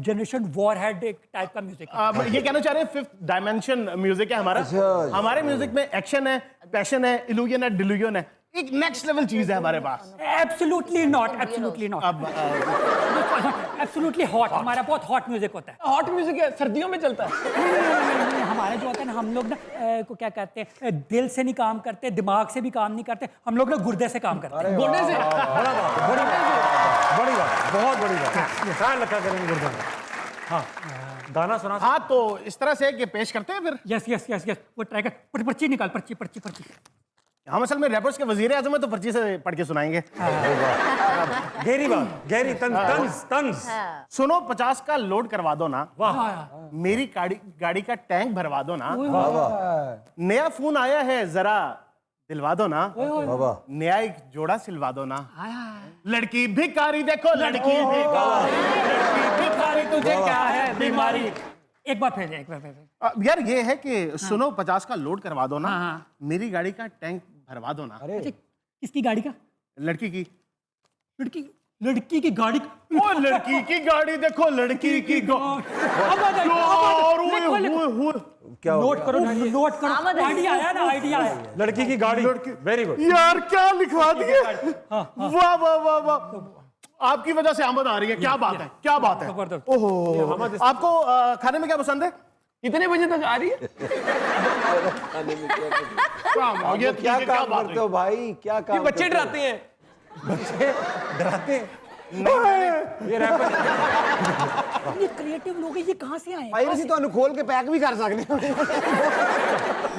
generation war head type का म्यूजिक है। ये कहना चाह रहे हैं 5th डायमेंशन म्यूजिक है हमारा। अच्छा। हमारे म्यूजिक में एक्शन है, पैशन है, इल्यूजन है, डिल्यूजन है, एक नेक्स्ट लेवल चीज है हमारे पास। एब्सोल्युटली नॉट, एब्सोल्युटली नॉट, अब एब्सोल्युटली हॉट। हमारा बहुत हॉट म्यूजिक होता है। हॉट म्यूजिक है, सर्दियों में चलता है। नहीं, हमारा जो होता है ना, हम लोग ना को क्या कहते हैं, दिल से नहीं काम करते, दिमाग से भी काम नहीं करते, हम लोग ना गुर्दे से काम करते हैं। गोडे से बड़ी बात, बहुत बड़ी बात। ख्याल रखा करेंगे गुरुदान। हाँ, गाना सुना। हाँ, तो इस तरह से कि पेश करते हैं फिर। यस यस यस यस, वो ट्राई कर, पर्ची निकाल, पर्ची। हम असल में रैपर्स के वजीर आजम है, तो पर्ची से पढ़ के सुनाएंगे। गहरी बात, गहरी तंज। सुनो 50 का लोड करवा दो ना, वाह, मेरी गाड़ी का टैंक भरवा दो ना, नया फोन आया है जरा दिलवा दो ना, नया एक जोड़ा सिलवा दो ना, लड़की भिखारी देखो, लड़की भिखारी तुझे क्या है बीमारी। एक बार फिर यार ये है कि सुनो 50 का लोड करवा दो ना, मेरी गाड़ी का टैंक भरवा दो ना। किसकी गाड़ी का? लड़की की लड़की की गाड़ी। ओ लड़की की गाड़ी देखो, लड़की की क्या हो नोट करो, आइडिया आया ना, आइडिया आया। लड़की की गाड़ी, वेरी गुड। यार क्या लिखवा दिए। वाह वाह वाह वाह, आपकी वजह से आमद आ रही है। क्या बात है, क्या बात है। जबरदस्त। ओहो, आपको खाने में क्या पसंद है? कितने बजे तक आ रही है? ये क्या काम करते हो भाई, क्या काम? ये बच्चे डराते हैं। डराते ये रैपर ये क्रिएटिव लोग हैं, ये कहाँ से आए? भाई तो खोल के पैक भी कर सकते हैं।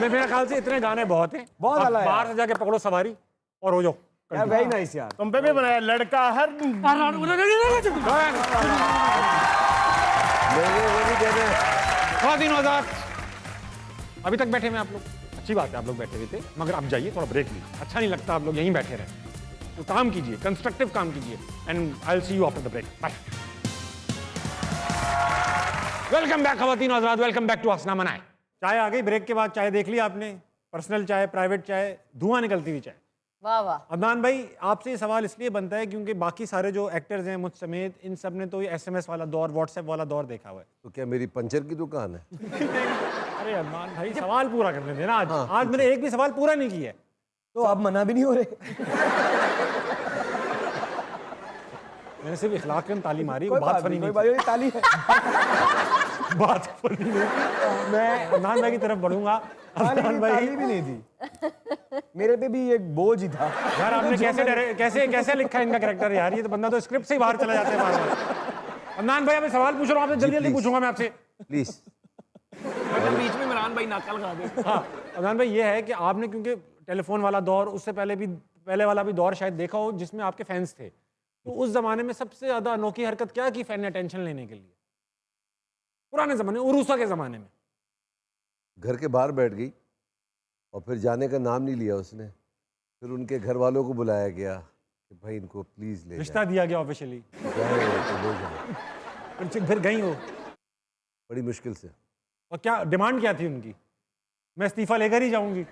मेरे ख्याल से इतने गाने बहुत हैं। बहुत आप अला है। बाहर से जाके पकड़ो सवारी और हो जाओ। वेरी नाइस यार। तुम पे भी बनाया लड़का हर ख़वातीन आज़ाद, अभी तक बैठे में आप लोग, अच्छी बात है आप लोग बैठे हुए थे, मगर अब जाइए, थोड़ा ब्रेक लीजिए। अच्छा नहीं लगता आप लोग यहीं बैठे रहे, तो काम कीजिए, कंस्ट्रक्टिव काम कीजिए। And I will see you after the break. Bye. Welcome back ख़वातीन आज़ाद, वेलकम बैक टू हसना मनाए। चाय आ गई, ब्रेक के बाद चाय देख ली आपने, पर्सनल चाय, प्राइवेट चाय, धुआं निकलती हुई चाय। वाह वाह। अदनान भाई आपसे ये सवाल इसलिए बनता है क्योंकि बाकी सारे जो एक्टर्स हैं मुझ समेत, इन सब ने तो ये SMS वाला दौर, व्हाट्सएप वाला दौर देखा हुआ है। तो क्या मेरी पंचर की दुकान है? अरे अदनान भाई सवाल पूरा करने देना आज। आज मैंने एक भी सवाल पूरा नहीं किया है। तो आप मना भी नहीं हो रहे। मैंने सिर्फ इखलाक की तालीम मारी, कोई बात बात फनी नहीं, नहीं कोई बात नहीं, ताली है। थी। बात फनी नहीं थी। मैं अदनान भाई की तरफ बढ़ूंगा। अदनान भाई ताली भी नहीं थी, मेरे पे भी एक बोझ ही था। यार आपने कैसे कैसे लिखा है इनका कैरेक्टर यार, ये तो बंदा तो स्क्रिप्ट से ही बाहर चला जाता है बार-बार। अदनान भाई मैं सवाल पूछ रहा हूँ, आपसे जल्दी जल्दी please. पूछूंगा मैं आपसे। प्लीज। मतलब बीच में इमरान भाई नकल खा दे। हाँ अदनान भाई, ये है कि आपने क्योंकि टेलीफोन वाला दौर, उससे पहले वाला भी दौर शायद देखा हो जिसमें आपके फैंस थे, तो उस जमाने में सबसे ज्यादा अनोखी हरकत क्या की फैन ने अटेंशन लेने के लिए, पुराने जमाने, उरूसा के जमाने में? घर के बाहर बैठ गई और फिर जाने का नाम नहीं लिया उसने। फिर उनके घर वालों को बुलाया गया कि भाई इनको प्लीज ले रिश्ता दिया गया ऑफिशियली, फिर गई हो? बड़ी मुश्किल से। और क्या डिमांड क्या थी उनकी? मैं इस्तीफा लेकर ही जाऊंगी।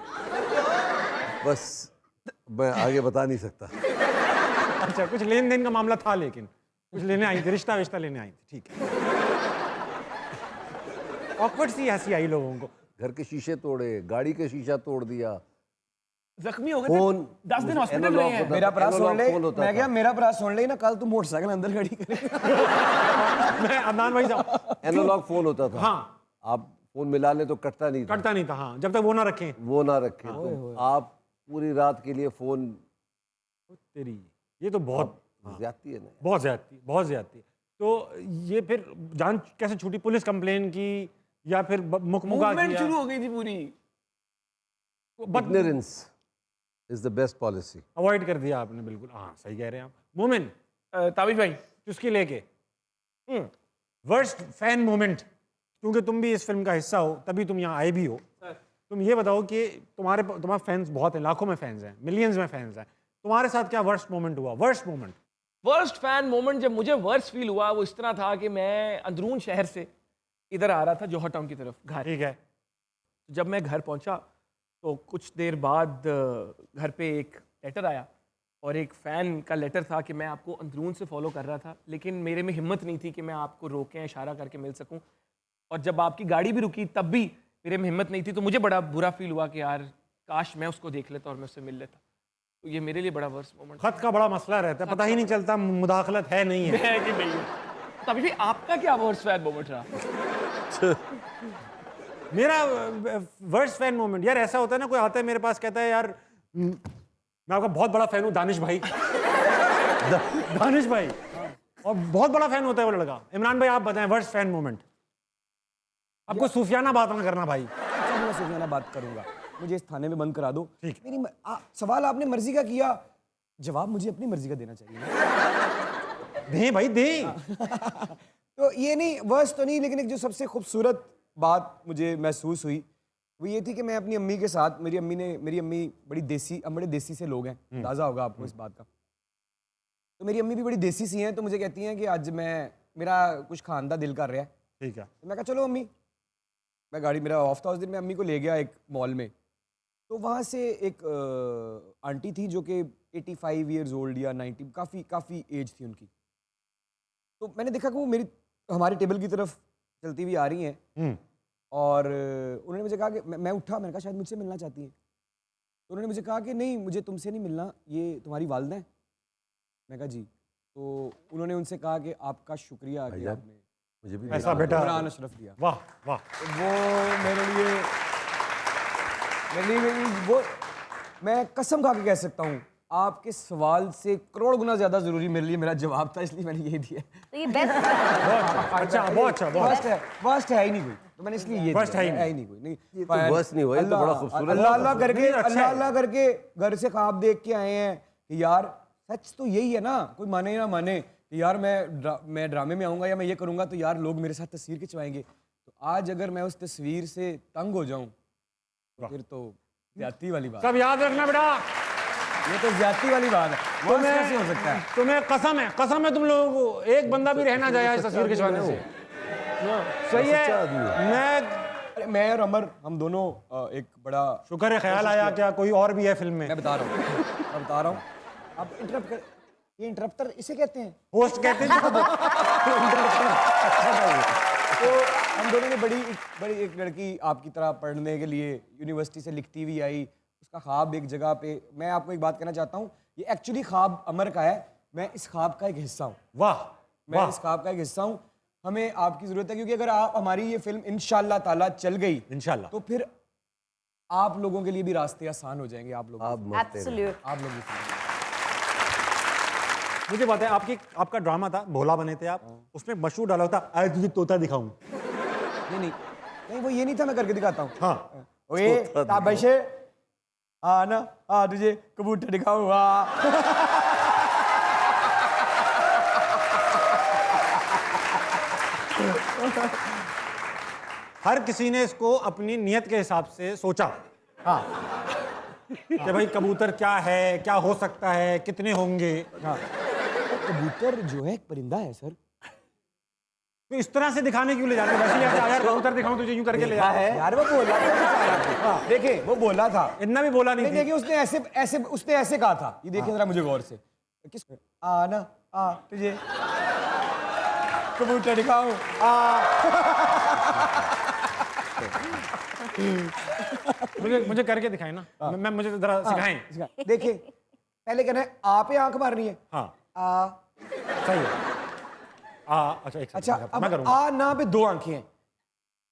बस मैं आगे बता नहीं सकता। अच्छा, कुछ लेन देन का मामला था, लेकिन कुछ लेने आई थी, रिश्ता विश्ता लेने आई थी, ठीक है। ऑकवर्ड सी हंसी आई लोगों को। घर के शीशे तोड़े, गाड़ी का शीशा तोड़ दिया, जख्मी हो गए फोन 10 दिन हॉस्पिटल एनालॉग रहे हैं। होता मेरा था, प्रास सुन एनालॉग ले, फोन होता मैं था। क्या मेरा प्रास सुन ले ना, कल तू मोटरसाइकिल अंदर खड़ी करेगा। मैं अदनान भाई साहब, एनालॉग फोन होता था। हाँ आप फोन मिला ले तो कटता नहीं था, कटता नहीं था, हाँ, जब तक वो ना रखें। वो ना रखे तो आप पूरी रात के लिए फोन। तेरी ये तो बहुत ज्यादती है ना। बहुत ज्यादती। तो ये फिर जान कैसे छूटी? पुलिस कंप्लेन की या फिर मुकमुका मूवमेंट किया? शुरू हो गई थी पूरी। Ignorance is the best policy. Avoid कर दिया आपने, बिल्कुल, हाँ सही कह रहे हैं आप। मोमिन, ताबिश भाई चुस्की लेके वर्स्ट फैन मोमेंट, क्योंकि तुम भी इस फिल्म का हिस्सा हो, तभी तुम यहाँ आए भी हो। तुम ये बताओ कि तुम्हारे फैंस बहुत हैं, लाखों में फैंस हैं, मिलियंस में फैंस हैं, तुम्हारे साथ क्या वर्स्ट मोमेंट हुआ? Worst moment. Worst fan moment जब मुझे वर्स्ट फील हुआ वो इस तरह था कि मैं अंदरून शहर से इधर आ रहा था जौहर टाउन की तरफ घर। ठीक है। जब मैं घर पहुंचा तो कुछ देर बाद घर पे एक लेटर आया और एक फ़ैन का लेटर था कि मैं आपको अंदरून से फॉलो कर रहा था, लेकिन मेरे में हिम्मत नहीं थी कि मैं आपको रोकें, इशारा करके मिल सकूं। और जब आपकी गाड़ी भी रुकी तब भी मेरे में हिम्मत नहीं थी, तो मुझे बड़ा बुरा फील हुआ कि यार काश मैं उसको देख लेता और मैं उससे मिल लेता। तो ये मेरे लिए बड़ा वर्स्ट मोमेंट खत का बड़ा मसला रहता है, पता ही नहीं चलता मुदाखलत है नहीं है। है कि नहीं है। तभी भी आपका क्या वर्स्ट फैन मोमेंट रहा? मेरा वर्स्ट फैन मोमेंट, यार ऐसा होता है ना, कोई आता है मेरे पास कहता है यार मैं आपका बहुत बड़ा फैन हूँ दानिश भाई। दानिश भाई, और बहुत बड़ा फैन होता है वो लड़का। इमरान भाई आप बताएं वर्स्ट फैन मोमेंट। आपको सूफियाना बात ना करना भाई। अच्छा, मैं सूफियाना बात करूंगा, मुझे इस थाने में बंद करा दो। ठीक। मेरी सवाल आपने मर्जी का किया, जवाब मुझे अपनी मर्जी का देना चाहिए। दें भाई दें। तो ये नहीं, वर्स्ट तो नहीं, लेकिन एक जो सबसे खूबसूरत बात मुझे महसूस हुई वो ये थी कि मैं अपनी अम्मी के साथ, मेरी अम्मी बड़ी देसी, हम बड़े देसी से लोग हैं, अंदाजा होगा आपको इस बात का। तो मेरी अम्मी भी बड़ी देसी सी हैं, तो मुझे कहती हैं कि आज मेरा कुछ खाने का दिल कर रहा है। ठीक है। तो मैं कहा चलो अम्मी, मैं गाड़ी, मेरा ऑफ था उस दिन, मैं अम्मी को ले गया एक मॉल में। तो वहाँ से एक आंटी थी जो कि 85 ईयर्स ओल्ड या 90, काफ़ी एज थी उनकी। तो मैंने देखा कि वो हमारे टेबल की तरफ चलती हुई आ रही हैं और उन्होंने मुझे कहा कि मैं उठा, मैंने कहा शायद मुझसे मिलना चाहती हैं। तो उन्होंने मुझे कहा कि नहीं, मुझे तुमसे नहीं मिलना, ये तुम्हारी वालिदा हैं। मैं कहा जी। तो उन्होंने उनसे कहा कि आपका शुक्रिया कि आपने मुझे भी ऐसा बेटा, इमरान अशरफ दिया। वाह वाह। तो वो मेरे लिए वो, मैं कसम खा के कह सकता हूँ आपके सवाल से करोड़ गुना ज्यादा जरूरी मेरे लिए मेरा जवाब था, इसलिए मैंने ये दिया। तो ये बेस्ट बहुत अच्छा। वर्स्ट है ही नहीं कोई, तो मैंने इसलिए ये Worst दिया। है ही है ही नहीं कोई, नहीं ये तो worst नहीं हुआ, ये तो बड़ा खूबसूरत अल्लाह अल्लाह करके, अच्छा है। अल्लाह करके घर से ख्वाब देख के आए हैं कि यार सच तो यही है ना, कोई माने या ना माने कि यार मैं ड्रामे में आऊंगा या मैं ये करूंगा तो यार लोग मेरे साथ तस्वीर खिंचवाएंगे। तो आज अगर मैं उस तस्वीर से तंग हो जाऊं तो फिर तो ज्यादती वाली बात, सब याद रखना बेटा, ये तो ज्यादती वाली बात है। वो कैसे हो सकता है? तुम्हें कसम है तुम लोगों को, एक बंदा भी रहना जाए इस तस्वीर खिंचवाने से। सही है। अरे मैं और अमर हम दोनों एक बड़ा शुक्र है ख्याल आया, क्या कोई और भी है फिल्म में? मैं बता रहा हूँ आप इंटरप्ट कर, ये इंटरप्टर इसे कहते हैं, होस्ट कहते हैं। तो हम दोनों ने बड़ी एक लड़की आपकी तरह पढ़ने के लिए यूनिवर्सिटी से लिखती हुई आई, उसका ख्वाब एक जगह पे। मैं आपको एक बात कहना चाहता हूँ, ये एक्चुअली ख्वाब अमर का है, मैं इस ख्वाब का एक हिस्सा हूँ। वाह मैं इस ख्वाब का एक हिस्सा हूँ। हमें आपकी जरूरत है, क्योंकि अगर आप हमारी ये फिल्म इंशाल्लाह ताला चल गई इंशाल्लाह, तो फिर आप लोगों के लिए भी रास्ते आसान हो जाएंगे। आप लोग एब्सोल्यूट। आप लोग भी। मुझे बात है, आपका ड्रामा था, भोला बने थे आप, उसमें मशहूर डाला होता आज तुझे तोता दिखाऊं। नहीं वो ये नहीं था, मैं करके दिखाता हूँ। हाँ, ओए ताबशे ना तुझे कबूतर दिखाऊंगा। हर किसी ने इसको अपनी नियत के हिसाब से सोचा। हाँ, कि भाई कबूतर क्या है, क्या हो सकता है, कितने होंगे। हाँ, कबूतर जो है एक परिंदा है सर। तो इस तरह से दिखाने क्यों ले जाते हैं? वैसे ही यार कबूतर दिखाऊं तुझे, यूं करके ले जाते हैं। यार वो बोला था, देखिए वो बोला था, इतना भी बोला नहीं। देखिए उसने ऐसे कहा था। ये देखिए जरा मुझे गौर से, किस तुझे कबूतर दिखाऊं। मुझे करके दिखाएं ना, मैं मुझे जरा सिखाएं। देखिए पहले कहना है आ पे आंख मारनी है। हाँ आ, सही है। अच्छा एक अच्छा सेकंड, मैं अब करूंगा। आ ना पे दो आंखें हैं,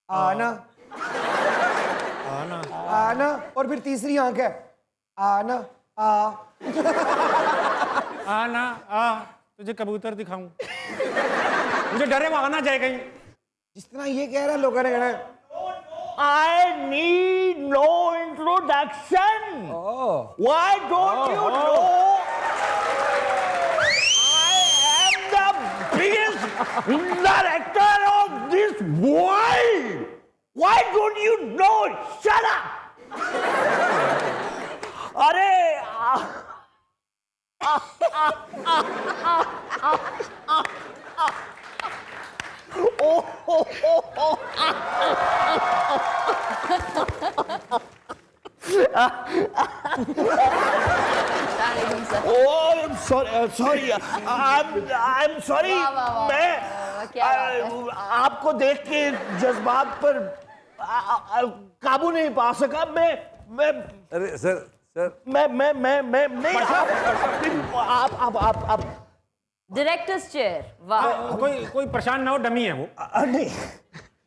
आना आना आना, और फिर तीसरी आंख है आना आना तुझे कबूतर दिखाऊं। मुझे डर है वो आना जाए कहीं। जिस तरह ये कह रहा है लोगों ने कहना है I need no introduction. Why don't you know? I am the biggest director of this world. Why don't you know? Shut up. अरे I'm sorry. I'm sorry. मैं क्या बात है? आपको देख के जज्बात पर काबू नहीं पा सका। मैं अरे सर नहीं आप डायरेक्टर्स चेयर। वाह, कोई परेशान ना हो, डमी है वो। नहीं,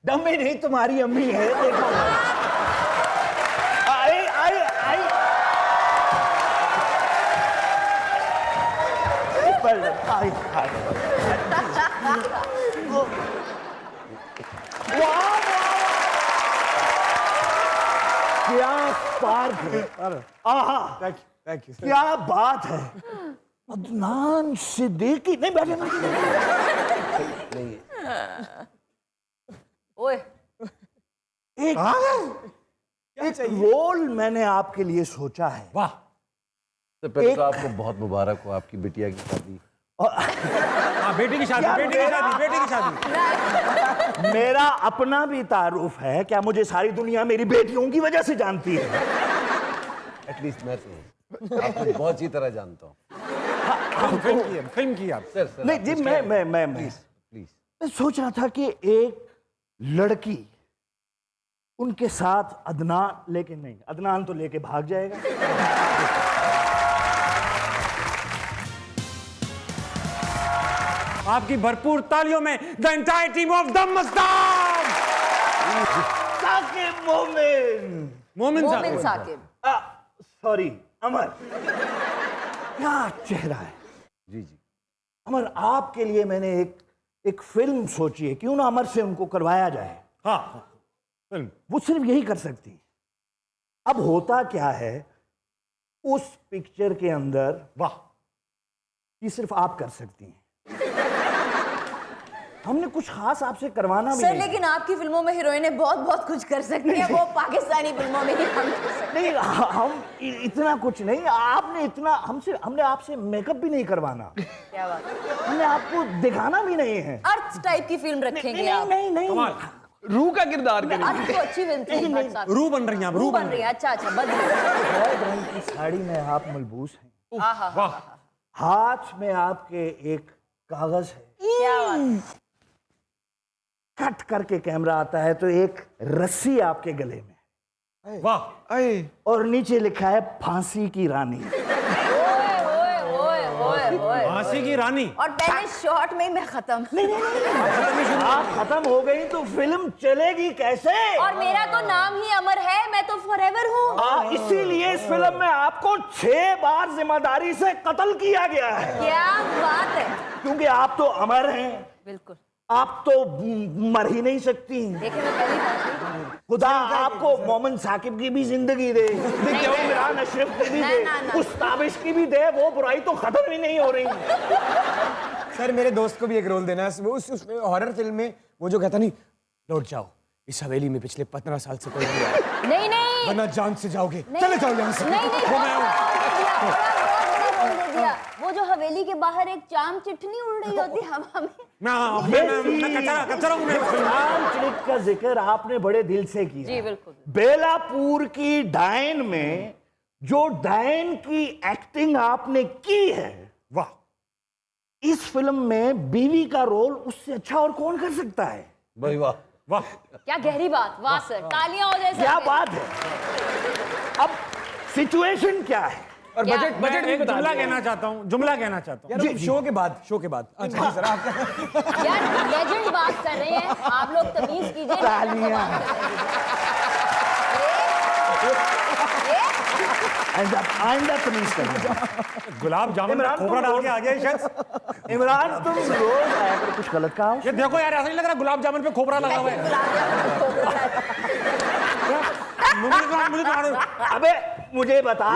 डम्मी नहीं, तुम्हारी अम्मी है। देखो आई क्या पार्क है। थैंक यू क्या बात है। अदनान सिद्दीकी नहीं बैठे ओए एक रोल मैंने आपके लिए सोचा है। वाह, तो पहले तो आपको बहुत मुबारक हो आपकी बिटिया की शादी। हाँ, बेटी की शादी। मेरा अपना भी तारुफ है। क्या मुझे सारी दुनिया मेरी बेटियों की वजह से जानती है? एटलीस्ट मैं तो आपको बहुत अच्छी तरह जानता हूँ। फिल्म की आप। सर नहीं जी, मैं प्लीज मैं सोच रहा था कि एक लड़की उनके साथ अदनान लेके नहीं, अदनान तो लेके भाग जाएगा। आपकी भरपूर तालियों में the entire team of the Mastan. Saqib Momin Momin Saqib. Sorry अमर, क्या चेहरा है। जी अमर, आपके लिए मैंने एक फिल्म सोची है। क्यों ना अमर से उनको करवाया जाए। हाँ, फिल्म। वो सिर्फ यही कर सकती है। अब होता क्या है, उस पिक्चर के अंदर वाह, ये सिर्फ आप कर सकती हैं। हमने कुछ खास आपसे करवाना भी सर नहीं। लेकिन आपकी फिल्मों में हीरोइनें बहुत कुछ कर सकती हैं, वो पाकिस्तानी फिल्मों में नहीं हम कर सकते। नहीं, हम इतना कुछ नहीं। आपने इतना हमने आपसे मेकअप भी नहीं करवाना। क्या बात है? हमने आपको दिखाना भी नहीं है। अर्थ टाइप की फिल्म रखेंगे नहीं आप। नहीं नहीं, रूह का किरदार करेंगे। आज तो अच्छी फिल्म थी भट्ट साहब। रूह बन रही हैं आप, रूह बन रही है। अच्छा अच्छा बन रही है। रेड रंग की साड़ी में आप मलबूस हैं, आहा, वाह हाथ में आपके एक कागज है, क्या बात है। कट करके कैमरा आता है तो एक रस्सी आपके गले में वाह और नीचे लिखा है फांसी की रानी। ओए ओए ओए ओए ओए। फांसी की रानी। और पहले शॉट में ही मैं खत्म। आप खत्म हो गई तो फिल्म चलेगी कैसे? और मेरा तो नाम ही अमर है, मैं तो फॉरएवर हूँ। इसीलिए इस फिल्म में आपको 6 बार जिम्मेदारी से कत्ल किया गया है, क्या बात है। क्योंकि आप तो अमर हैं, बिल्कुल। आप तो मर ही नहीं सकती। देखे मैं पहली पहुंची। खुदा आपको मोमिन साकिब की भी जिंदगी दे, इमरान अशरफ की भी ना, दे, ना, ना। उस ताबिश की भी दे, वो बुराई तो खत्म ही नहीं हो रही। सर मेरे दोस्त को भी एक रोल देना है उस हॉरर फिल्म में, वो जो कहता नहीं लौट जाओ इस हवेली में पिछले 15 साल से कोई नहीं आया, नहीं नहीं वरना जान से जाओगे, नहीं, चले जाओ यहाँ से। नहीं नहीं वो मैं हूँ। बड़ा बोल दे दिया। वो जो हवेली के बाहर एक चाम चिट्ठनी उड़ रही होती हवा में। मैं कचरा हूँ मेरे फिल्म। नाम चिलिक का जिक्र आपने बड़े दिल से किया। जी बिल्कुल। बेलापुर की डायन में जो डायन की एक्टिंग आपने की है, वाह इस फिल्म में बीवी का रोल उससे अच्छा और कौन कर सकता है? भाई वाह वाह क्या गहरी बात। वाह सर, तालियां हो जाए सर क्या पे। बात है। अब सिचुएशन क्या है? और क्या? बजट मैं बजट भी एक बता जुमला दीजिए। कहना चाहता हूँ, जुमला कहना चाहता हूँ। यार जी, जी। शो के बाद अच्छा जी सर आपका यार लेजेंड बात कर रहे हैं, आप लोग तमीज कीजिए। तालियां। आइंदा तमीज करना। गुलाब जामुन में इमरान, खोपरा तुम डाल के आ गया ये शख्स। इमरान तुम रोज आया करो, कुछ गलत कहा हो? ये देखो यार, ऐसा नहीं लग रहा गुलाब जामुन पे खोपरा लगा हुआ है। मुझे तो अबे मुझे बता,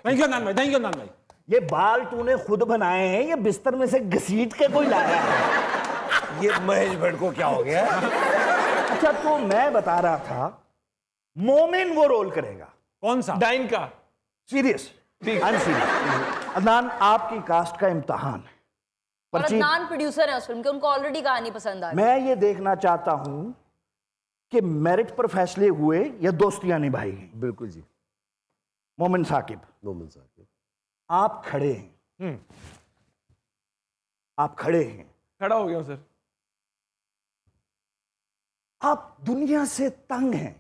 थैंक यू अदनान भाई, थैंक यू अदनान भाई। ये बाल तूने खुद बनाए हैं या बिस्तर में से घसीट के कोई लाया है? ये महेश भट्ट को क्या हो गया? अच्छा तो मैं बता रहा था, मोमिन वो रोल करेगा। कौन सा? डाइन का। Serious, I am serious. Adnan आपकी कास्ट का इम्तहान है। और पर्ची अदनान प्रोड्यूसर है उस फिल्म के, उनको ऑलरेडी कहानी पसंद आ गई। मैं ये देखना चाहता हूं कि मेरिट पर फैसले हुए या दोस्तियां निभाई गई। बिल्कुल जी। मोमिन साकिब, मोमिन साकिब आप खड़े हैं, आप खड़े हैं, खड़ा हो गया सर। आप दुनिया से तंग हैं,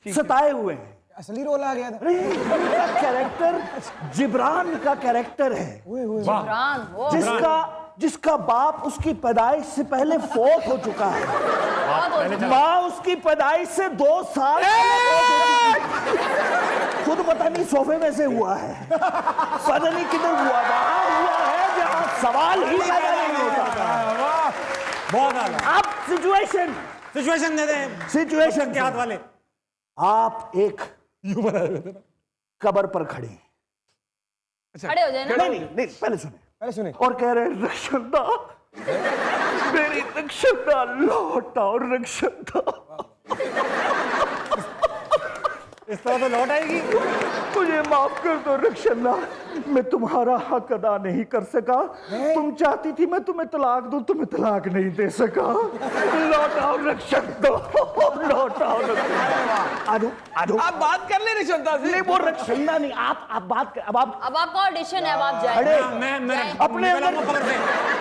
सताए हुए हैं। असली रोल आ गया था। अरे इनका कैरेक्टर जिब्रान का कैरेक्टर है, इमरान वो जिसका बाप उसकी पैदाइश से पहले फौत हो चुका है, बहुत हो चुका। माँ उसकी पैदाइश से 2 साल पहले फौत हो चुकी है। खुद पता नहीं सोफे में से हुआ है, पता नहीं किधर हुआ, वहां हुआ है जहां सवाल ही पैदा नहीं होता। बहुत आला। अब सिचुएशन सिचुएशन दे दें सिचुएशन के हाथ वाले। आप एक कब्र पर खड़े हैं। खड़े हो जाए ना। नहीं पहले सुने। सुने और कह रहे हैं रक्षंदा, मेरी रक्षंदा लौट आओ रक्षंदा। इस तरह तो लौट आएगी। मुझे माफ कर दो रक्षंदा, मैं तुम्हारा हक अदा नहीं कर सका। तुम चाहती थी मैं तुम्हें तलाक दूं, तुम्हें तलाक नहीं दे सका। लौट आओ रक्षंदा, लौट आओ रक्षंदा। आ जाओ। आप बात कर ले रक्षंदा से। नहीं वो रक्षंदा नहीं, आप बात कर। अब आपका ऑडिशन है, अब आप जाए। अरे मैं अपने अंदर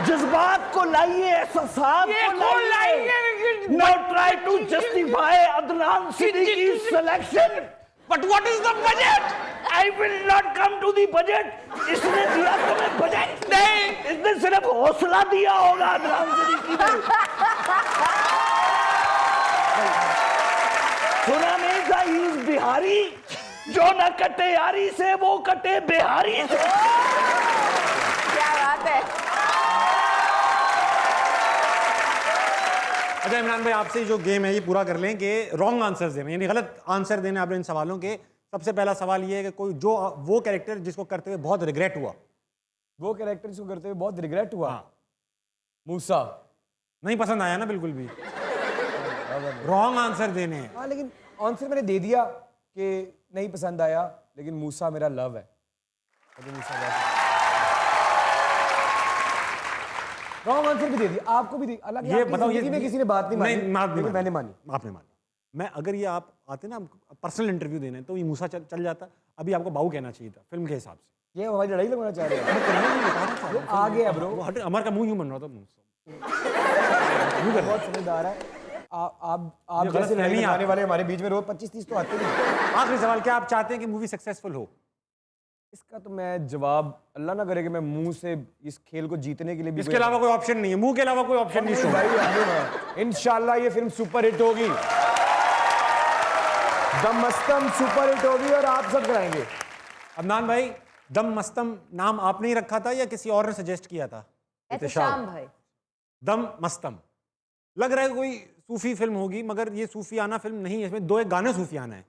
जज्बात को लाइए, एहसासात को लाइए। Now try to justify Adnan Siddiqui selection. But what is the budget? I will not come to the budget. इसने दिया तुम्हें बजट नहीं, इसने सिर्फ हौसला दिया होगा अदनान सिद्दीकी ने। सुना नहीं था he is बिहारी, जो न कटे यारी से वो कटे बिहारी से। क्या बात है। अच्छा इमरान भाई, आपसे जो गेम है ये पूरा कर लें कि रॉन्ग आंसर्स देने, यानी गलत आंसर देने आपने इन सवालों के। सबसे पहला सवाल ये है कि कोई जो वो कैरेक्टर जिसको करते हुए बहुत रिग्रेट हुआ। वो कैरेक्टर जिसको करते हुए बहुत रिग्रेट हुआ। मूसा। नहीं पसंद आया ना बिल्कुल भी। रॉन्ग आंसर देने हैं। हाँ लेकिन आंसर मैंने दे दिया कि नहीं पसंद आया, लेकिन मूसा मेरा लव है। मुझे मूसा बहुत रॉन्ग आंसर भी दे दिया, आपको भी दी, अलग ये बताओ, ये में किसी ने बात नहीं मानी, लेकिन मैंने मानी। आपने मानी। मैं अगर ये आप आते ना पर्सनल इंटरव्यू देने तो ये मूसा चल जाता, अभी आपको बाबू कहना चाहिए था फिल्म के हिसाब से। ये हमारी लड़ाई लगवाना चाह रहे हैं, मैं करने नहीं बता रहा था। वो आ गया ब्रो, वो हट, अमर का मुंह यूं बन रहा था मुंह से। बहुत समझदार है। आप ये गलत जैसे लड़ाई फहमी लगाने आप- वाले हमारे बीच में रोज 25-30 तो आते नहीं। आखिरी सवाल, क्या आप चाहते हैं कि मूवी सक्सेसफुल हो? इसका तो मैं जवाब अल्लाह ना करे कि मैं मुंह से इस खेल को जीतने के लिए भी इसके अलावा कोई ऑप्शन नहीं है, मुंह के अलावा कोई ऑप्शन नहीं शो। भाई इंशाल्लाह ये फिल्म सुपर हिट होगी, दम मस्तम सुपर हिट होगी और आप सब कराएंगे। अदनान भाई, दम मस्तम नाम आपने ही रखा था या किसी और ने सजेस्ट किया था? एहतशाम भाई। दम मस्तम लग रहा है कोई सूफी फिल्म होगी, मगर ये सूफियाना फिल्म नहीं है, इसमें 2 एक गाने सूफियाना है।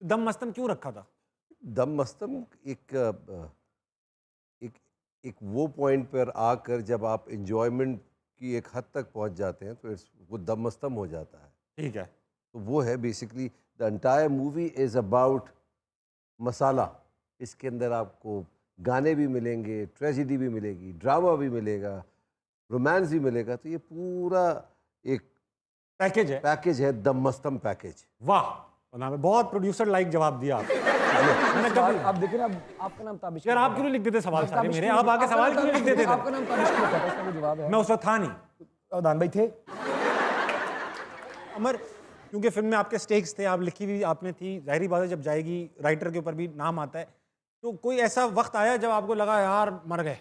दम मस्तम क्यों रखा था? दम मस्तम एक एक एक वो पॉइंट पर आकर जब आप इंजॉयमेंट की एक हद तक पहुंच जाते हैं तो वो दम मस्तम हो जाता है। ठीक है। तो वो है basically the entire movie is about masala. इसके अंदर आपको गाने भी मिलेंगे, ट्रेजेडी भी मिलेगी, ड्रामा भी मिलेगा, रोमांस भी मिलेगा। तो ये पूरा एक पैकेज है। पैकेज है, दम मस्तम पैकेज। वाह, बहुत प्रोड्यूसर लाइक जवाब दिया आपने। मैंने कभी आप देखिए ना, आपका नाम ताबिश यार आप क्यों नहीं लिख देते सवाल सारे मेरे? आप आके सवाल क्यों नहीं लिख देते थे? आपका नाम ताबिश क्यों था? इसका कोई जवाब है? मैं उस वक्त था नहीं। अदनान भाई थे। अमर, क्योंकि फिल्म में आपके स्टेक्स थे, आप लिखी हुई आपने थी, जाहिर बात है जब जाएगी राइटर के ऊपर भी नाम आता है, तो कोई ऐसा वक्त आया जब आपको लगा यार मर गए?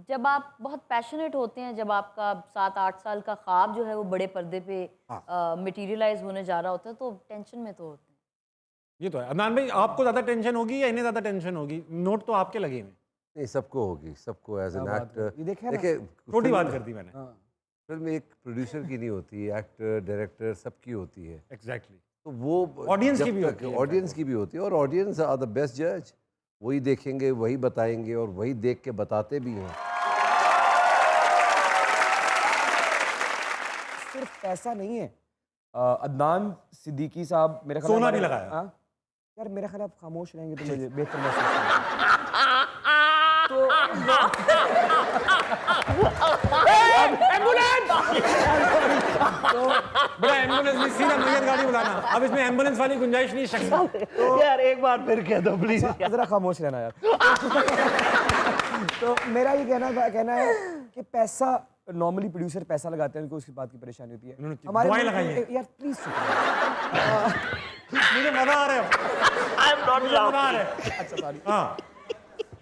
जब आप बहुत पैशनेट होते हैं, जब आपका 7-8 साल का ख्वाब जो है वो बड़े पर्दे पे मटेरियलाइज होने जा रहा होता है, तो टेंशन में तो होते हैं। ये तो है। अदनान भाई, आपको ज़्यादा टेंशन होगी या इन्हें ज़्यादा टेंशन होगी? नोट तो आपके लगे हुए। नहीं, सबको होगी, सबको एज एन एक्टर। ये देखिए ना। देखिए, छोटी बात कर दी मैंने। फिल्म एक प्रोड्यूसर की नहीं होती, एक्टर डायरेक्टर सबकी होती है। एग्जैक्टली। तो वो Audience जब की भी तक- होती है। ऑडियंस की भी होती है, और ऑडियंस आर द बेस्ट जज। वही देखेंगे, वही बताएंगे और वही देख के बताते भी हैं। सिर्फ पैसा नहीं है। अदनान सिद्दीकी साहब मेरे ख्याल सोना हमारे- भी लगाया। हाँ? यार मेरे ख्याल आप खामोश रहेंगे तो मुझे बेहतर महसूस होगा। बड़ा एम्बुलेंस नहीं, सीधा मैयत गाड़ी बुलाना। अब इसमें एम्बुलेंस वाली गुंजाइश नहीं शख्स। यार एक बार फिर कह दो प्लीज। जरा खामोश रहना यार। तो मेरा ये कहना है कि पैसा, नॉर्मली प्रोड्यूसर पैसा लगाते हैं, उनको उसकी बात की परेशानी होती है। उन्होंने दुआएं लगाई हैं। यार प्लीज मुझे मजा आ रहा है। आई एम नॉट मजा आ रहा है। अच्छा सॉरी। हाँ,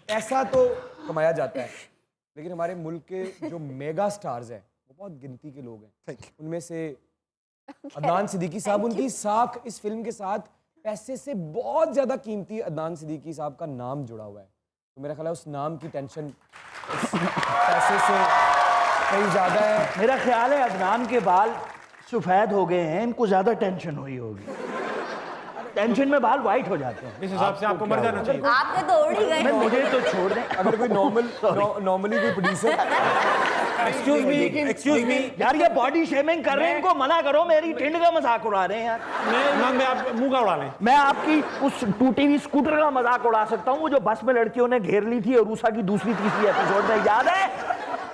पैसा तो कमाया जाता है, लेकिन हमारे मुल्क के जो मेगा स्टार्स हैं वो बहुत गिनती के लोग हैं। उनमें से अदनान सिद्दीकी साहब, उनकी साख इस फिल्म के साथ पैसे से बहुत ज़्यादा कीमती अदनान सिद्दीकी साहब का नाम जुड़ा हुआ है। तो मेरा ख्याल है उस नाम की टेंशन उस पैसे से कहीं ज़्यादा है। मेरा ख्याल है अदनान के बाल सफेद हो गए हैं, इनको ज्यादा टेंशन हुई होगी। टेंशन में बाल वाइट हो जाते हैं। इस हिसाब से आपको मर जाना चाहिए। आपने तो उड़ ही गए। मुझे तो छोड़ दें। अगर कोई नॉर्मली कोई प्रोड्यूसर, एक्सक्यूज मी। यार ये बॉडी शेमिंग कर रहे हैं, इनको मना करो। मेरी ठंड का मजाक उड़ा रहे हैं यार। इमाम भाई, आप मुंह का उड़ा लें। मैं आपकी उस टूटी हुई स्कूटर का मजाक उड़ा सकता हूँ, वो जो बस में लड़कियों ने घेर ली थी अरूसा की दूसरी तीसरी एपिसोड में, याद है?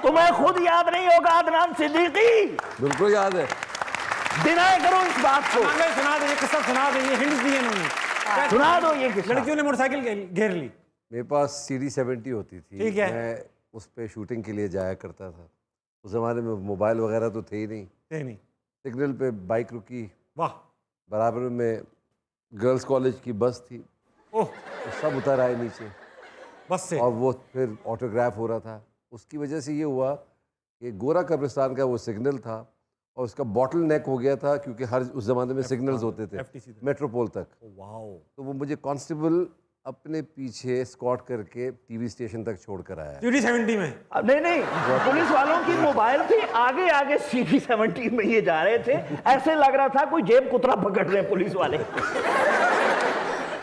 तुम्हें खुद याद नहीं होगा अदनान सिद्दीकी? बिल्कुल याद है। डिनाई करो इस बात को। अदनान भाई, सुना दे, किस्सा सुना दे, ये हिंट्स दिए इन्होंने। सुना दो ये किस्सा। लड़कियों ने मोटरसाइकिल घेर ली। मेरे पास CD 70 होती थी। ठीक है। मैं उस पे शूटिंग के लिए जाया करता था। उस ज़माने में मोबाइल वगैरह तो थे ही नहीं। नहीं। सिग्नल पे बाइक रुकी, वाह। बराबर में गर्ल्स कॉलेज की बस थी, ओह, तो सब उतर आए नीचे बस से। और वो फिर ऑटोग्राफ हो रहा था। उसकी वजह से ये हुआ कि गोरा कब्रिस्तान का वो सिग्नल था और उसका बॉटल नेक हो गया था, क्योंकि हर उस ज़माने में सिग्नल्स होते थे FTC थे। मेट्रोपोल तक। वाओ। तो वो मुझे कांस्टेबल अपने पीछे स्कॉट करके TV स्टेशन तक छोड़ कर आया। CD 70 में। नहीं नहीं, पुलिस वालों की मोबाइल थी, आगे आगे CD 70 में ये जा रहे थे, ऐसे लग रहा था कोई जेब कुतरा पकड़ रहे हैं पुलिस वाले।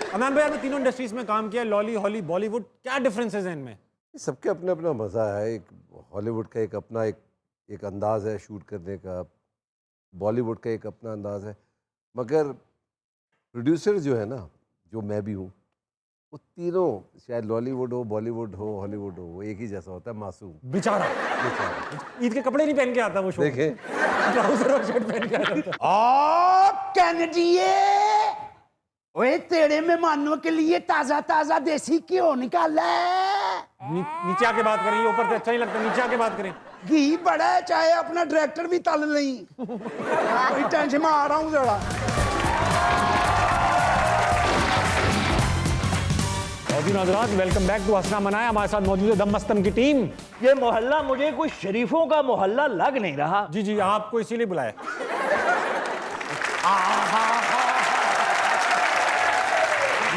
अदनान भाई, आपने तीनों इंडस्ट्रीज में काम किया, लॉली, हॉली, बॉलीवुड, क्या डिफरेंसेस हैं इनमें? सबके अपना अपना मज़ा है। एक हॉलीवुड का एक अपना एक अंदाज़ है शूट करने का, बॉलीवुड का एक अपना अंदाज़ है, मगर प्रोड्यूसर जो है ना, जो मैं भी हूँ, वो तीनों शायद लॉलीवुड हो, बॉलीवुड हो, हॉलीवुड हो, वो एक ही जैसा होता है, मासूम। बेचारा ईद के कपड़े नहीं पहन के आता वो शो। देखे ट्राउजर और शर्ट पहन के आता था। ओ कैनेडिये, ओए तेरे मेहमानों के लिए ताजा ताजा देसी घी निकाला है। नीचे आके बात करें, ये ऊपर से अच्छा नहीं लगता, नीचे आके बात करें। घी बड़ा है, चाहे अपना डायरेक्टर भी तल नहीं। कोई टेंशन में आ रहा हूँ जरा। हज़रात, वेलकम बैक टू हसना मनाया। हमारे साथ मौजूद है दम मस्तम की टीम। ये मोहल्ला मुझे कोई शरीफों का मोहल्ला लग नहीं रहा। जी जी, आपको इसीलिए बुलाया।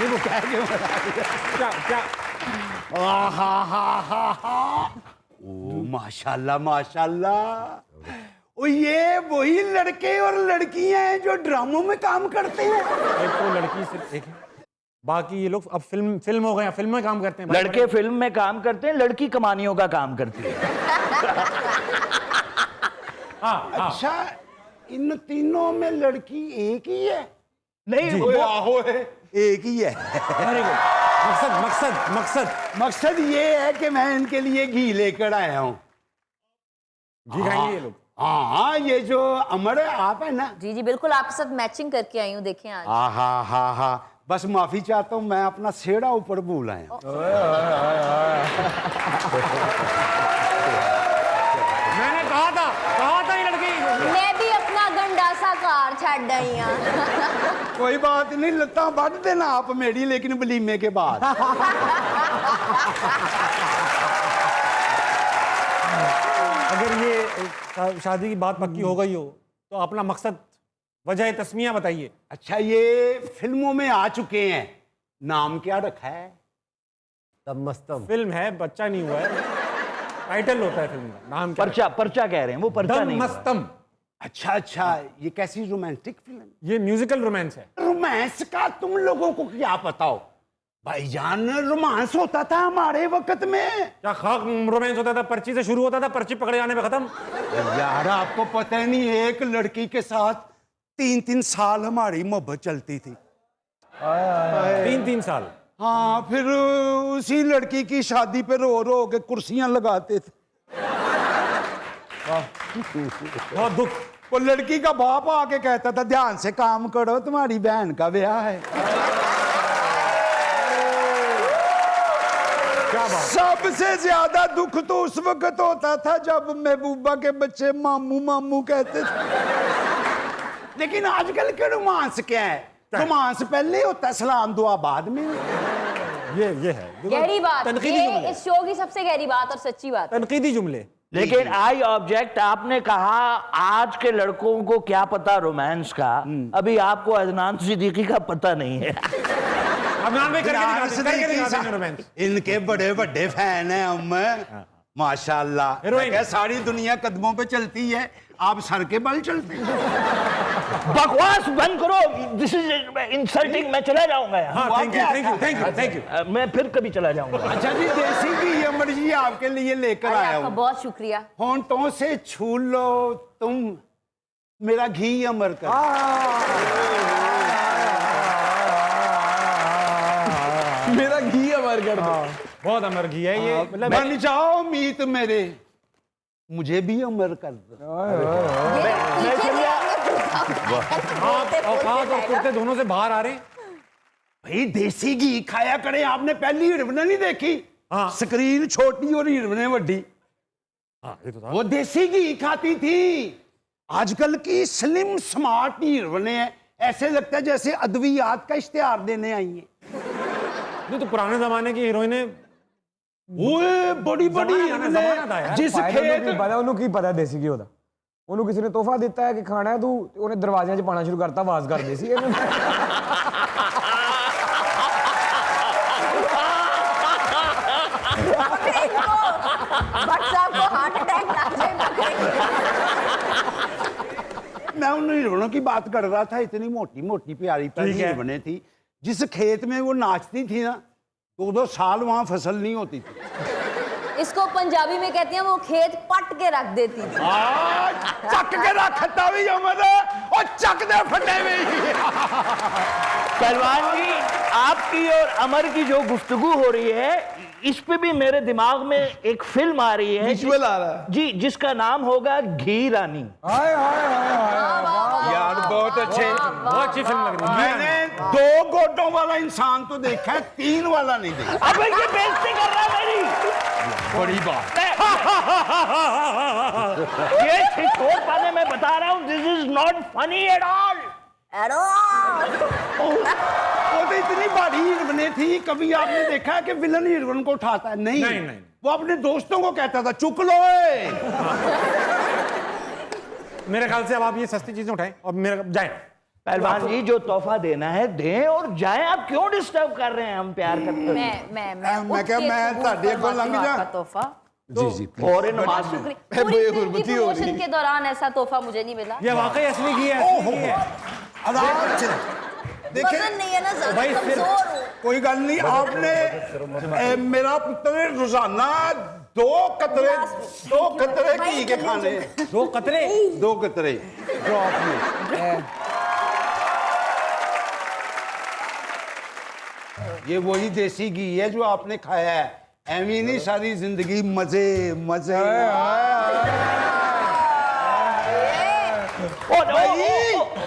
ये वो कह के क्या क्या ओ माशाल्लाह माशाल्लाह। ओ ये वही लड़के और लड़कियां हैं जो ड्रामों में काम करते हैं। एक तो लड़की सिर्फ एक है, बाकी ये लोग अब फिल्म हो गए, फिल्म में काम करते हैं। लड़के फिल्म में काम करते हैं, लड़की कमानियों का काम करती है। अच्छा, इन तीनों में लड़की एक ही है? नहीं ओए आहो है, एक ही है। Very good. मकसद मकसद मकसद मकसद ये है कि मैं इनके लिए घी लेकर आया हूँ। घी खाएंगे ये लोग। हाँ, ये जो अमर है आप है ना? जी जी बिल्कुल, आपके साथ मैचिंग करके आई हूँ, देखें आज। हा। बस माफी चाहता हूँ, मैं अपना सेड़ा ऊपर भूल आया। मैंने कहा था ये लड़की। मैं भी अपना गंडासा कार छड़ रही हूँ। कोई बात नहीं, लत्ता बढ़ देना आप मेरी, लेकिन वलीमे के बाद। अगर ये शादी की बात पक्की हो गई हो तो अपना मकसद, वजह तस्मिया बताइए। अच्छा, ये फिल्मों में आ चुके हैं, नाम क्या रखा है? तब मस्तम। फिल्म है, बच्चा नहीं हुआ है, टाइटल होता है फिल्म का, नाम क्या? पर्चा कह रहे हैं, वो पर्चा दम नहीं हुआ। मस्तम। अच्छा, ये कैसी रोमांटिक फिल्म? ये म्यूजिकल रोमांस है। रोमांस का तुम लोगों को क्या पता हो? भाईजान, रोमांस होता था हमारे वक्त में। क्या खाक रोमांस होता था? पर्ची से शुरू होता था, पर्ची पकड़े जाने पे खत्म। यार आपको पता ही नहीं, एक लड़की के साथ 3-3 साल हमारी मोहब्बत चलती थी। 3-3 साल। हाँ, फिर उसी लड़की की शादी पे रो रो के कुर्सियां लगाते थे। बहुत दुख। वो लड़की का बाप आके कहता था, ध्यान से काम करो, तुम्हारी बहन का ब्याह है। क्या बात। सबसे ज्यादा दुख तो उस वक्त होता था जब महबूबा के बच्चे मामू मामू कहते थे। लेकिन आजकल के रोमांस क्या है? रोमांस पहले होता है, सलाम दुआ बाद में। ये है गहरी बात, तनकीदी ये जुमले। इस शो की सबसे गहरी बात और सच्ची बात। तनकीदी जुमले। लेकिन आई ऑब्जेक्ट, आपने कहा आज के लड़कों को क्या पता रोमांस का। अभी आपको अदनान सिद्दीकी का पता नहीं है। अदनान भाई करके दिखाते हैं रोमांस। इनके बड़े बड़े फैन हैं हम, माशाल्लाह। हीरोइन। क्या सारी दुनिया कदमों पे चलती है, आप सर के बल चलते हैं। बकवास बंद करो, दिस इज इंसल्टिंग। मैं चला जाऊंगा यार। हाँ, थैंक यू। मैं फिर कभी चला जाऊंगा। अच्छा जी, देसी घी अमर जी आपके लिए लेकर अरे आया आपका हूँ। बहुत शुक्रिया। होंठों से छू लो तुम, मेरा घी अमर कर। मेरा घी अमर कर दो। बहुत अमर घी है ये, मतलब बन जाओ मीत मेरे, मुझे भी अमर कर दो। मैं औकात और कुर्ते दोनों से बाहर आ रहे हैं। भाई देसी घी खाया करें, आपने पहली हिरवने नहीं देखी? हाँ। स्क्रीन छोटी और हिरवने बड़ी। हाँ, ये तो था। वो देसी घी खाती थी। आजकल की स्लिम स्मार्ट हिरवने हैं, ऐसे लगता है जैसे अद्वियात का इश्तिहार देने आई है। नहीं तो पुराने जमाने की हीरोइनें ओए बड़ी बड़ी जमाना था यार। जिस फायदा खेत ਉਹਨੂੰ ਪਤਾ, ਉਹਨੂੰ ਕੀ ਪਤਾ ਦੇਸੀ ਘਿਓ ਦਾ। ਉਹਨੂੰ ਕਿਸੇ ਨੇ ਤੋਹਫਾ ਦਿੱਤਾ ਹੈ ਕਿ ਖਾਣਾ ਹੈ ਤੂੰ, ਉਹਨੇ ਦਰਵਾਜ਼ਿਆਂ 'ਚ ਪਾਣਾ ਸ਼ੁਰੂ ਕਰਤਾ, ਆਵਾਜ਼ ਕਰਦੇ ਸੀ ਇਹਨੂੰ। बट साहब को हार्ट अटैक ना जाए पकड़े। मैं उन हिरवनों की बात कर रहा था, इतनी मोटी मोटी प्यारी प्यारी ठीक है। हिरवने थी। जिस खेत में वो नाचती थी ना, 2-2 साल वहां फसल नहीं होती थी। इसको पंजाबी में कहते हैं वो खेत पट के रख देती थी। चक के रखता भी अमर, ओ चक दे फटे में पहलवान जी, आपकी और अमर की जो गुफ्तगू हो रही है, इस पे भी मेरे दिमाग में एक फिल्म आ रही है, विजुअल आ रहा है जी, जिसका नाम होगा घी रानी। हाय हाय हाय हाय यार बहुत अच्छे, बहुत अच्छी फिल्म लग रही है। मैंने 2 गोडों वाला इंसान तो देखा है, 3 वाला नहीं देखा। अब ये बेइज्जती कर रहा है मेरी। बड़ी बात। ये छिछोर पाने में बता रहा हूँ, this is not funny at all. वो तो इतनी बड़ी हीरोइन थी, कभी आपने देखा है कि विलन हीरोइन को उठाता है? नहीं नहीं। वो अपने दोस्तों को कहता था चुक लो ए। मेरे ख्याल से अब आप ये सस्ती चीजें उठाएं और मेरे जाएं। पहलवान जी, जो तोहफा देना है दें और जाएं। आप क्यों डिस्टर्ब कर रहे हैं? हम प्यार करते हैं। मैं क्या, मैं ਤੁਹਾਡੇ ਅੱਗੋं ਲੰਘ ਜਾ। आपका तोहफा जी जी प्लीज। और नमाज शुक्रिया। पूरी फिल्म की प्रमोशन के दौरान ऐसा तोहफा मुझे नहीं मिला। ये वाकई असली घी है, असली घी है। आराम से देखे वजन नहीं है ना, ज्यादा भाई फिर- कमजोर हूं। कोई गल नहीं। आपने मेरा पुत्र रोजाना 2 कतरे घी के खाने, 2 कतरे 2 कतरे ड्रॉप में। ये वही देसी घी है जो आपने खाया है, एवी नहीं सारी जिंदगी मजे मजे।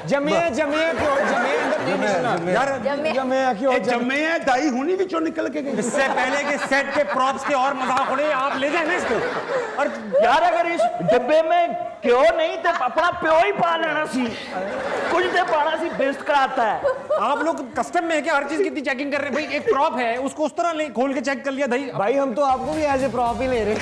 जमे क्यों यार जमे है दाई हुनी बिचों निकल के गई। इससे पहले कि सेट के प्रॉप्स के और मजाक उड़े, आप ले जाए ना इसको। और यार, अगर इस डब्बे में क्यों नहीं तो अपना प्यो ही पा लेना सी, कुछ दे पाना सी, बेस्ट कराता है। आप लोग कस्टम में है कि हर चीज की इतनी चेकिंग कर रहे हैं? भाई एक प्रॉप है, उसको उस तरह नहीं खोल के चेक कर लिया दही। भाई हम तो आपको भी एज ए प्रॉप ही ले रहे हैं।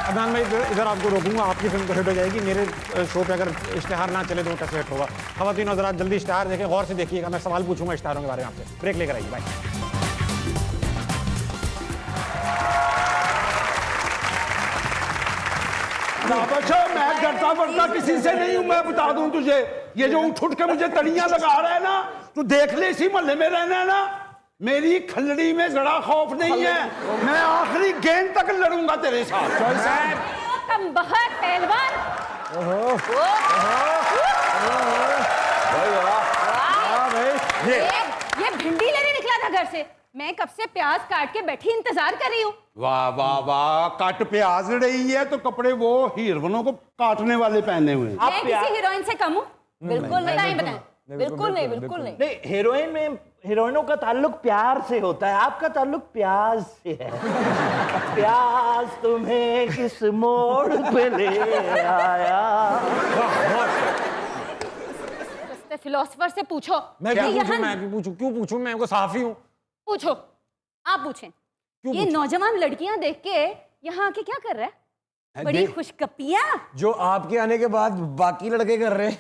अदनान भाई इधर आपको रोकूंगा, आपकी फिल्म तो हिट हो जाएगी। मेरे शो पे अगर इश्तेहार ना चले तो कैसे हिट होगा? खवातीन हज़रात जल्दी इश्तेहार देखें, गौर से देखिएगा। मैं सवाल पूछूंगा इश्तेहारों के बारे में आपसे। ब्रेक लेकर आइए, बाय। अच्छा, मैं डरता वरता किसी से नहीं हूं। मैं बता दूं तुझे, ये जो उठ के मुझे तलियां लगा रहा है ना, तू देख ले, इसी मोहल्ले में रहना है ना, मेरी खलड़ी में जरा खौफ नहीं है। मैं आखिरी गेंद तक लड़ूंगा तेरे साथ। कम बहत पहलवान। ये भिंडी लेने निकला था घर से। मैं कब से प्याज काट के बैठी इंतजार कर रही हूँ। वाह वाह वाह, कट प्याज रही है तो कपड़े वो हीरोइनों को काटने वाले पहने हुए हैं। मैं किसी हीरोइन से कम हूँ? बिल्कुल बताएं। बिल्कुल नहीं, बिल्कुल नहीं। नहीं, हीरोइन में हीरोइनों का ताल्लुक प्यार से होता है, आपका ताल्लुक प्याज से है। प्याज तुम्हें किस मोड़ पे ले आया। फिलोसफर से पूछो। मैं क्यों ये पूछूं? यहाँ- मैं क्यों पूछूं? क्यों पूछूं? मैं को साफी हूँ। पूछो, आप पूछें। ये नौजवान लड़कियां देख के यहाँ आके क्या कर रहा है? बड़ी खुशकपियां। जो आपके आने के बाद बाकी लड़के कर रहे हैं।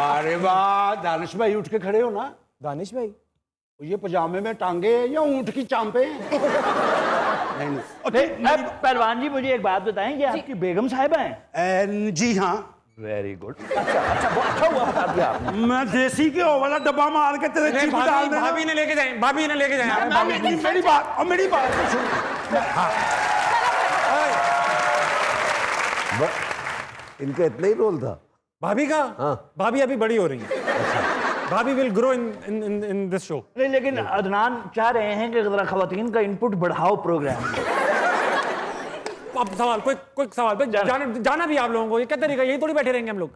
अरे वाह, दानिश भाई उठ के खड़े हो ना। दानिश भाई, ये पजामे में टांगे हैं या ऊंट की चांपे हैं? नहीं पहलवान जी, मुझे एक बात बताएं, ये आपकी बेगम साहिबा हैं? जी हाँ। Very good. अच्छा हुआ बता दिया आपने। मैं देसी घ्यो वाला डब्बा मार के तेरे चिप डाल देना। भाभी ने लेके जाए, भाभी ने लेके जाए। मेरी बात तो सुन। इनका इतना ही रोल था? भाभी का? हाँ। भाभी अभी बड़ी हो रही है। भाभी will grow in this show. नहीं, लेकिन अदनान चाह रहे हैं कि जरा खवातीन का इनपुट बढ़ाओ प्रोग्राम में। अब सवाल, कोई सवाल पे जाना भी आप लोगों को। ये क्या तरीका? यही थोड़ी बैठे रहेंगे हम लोग।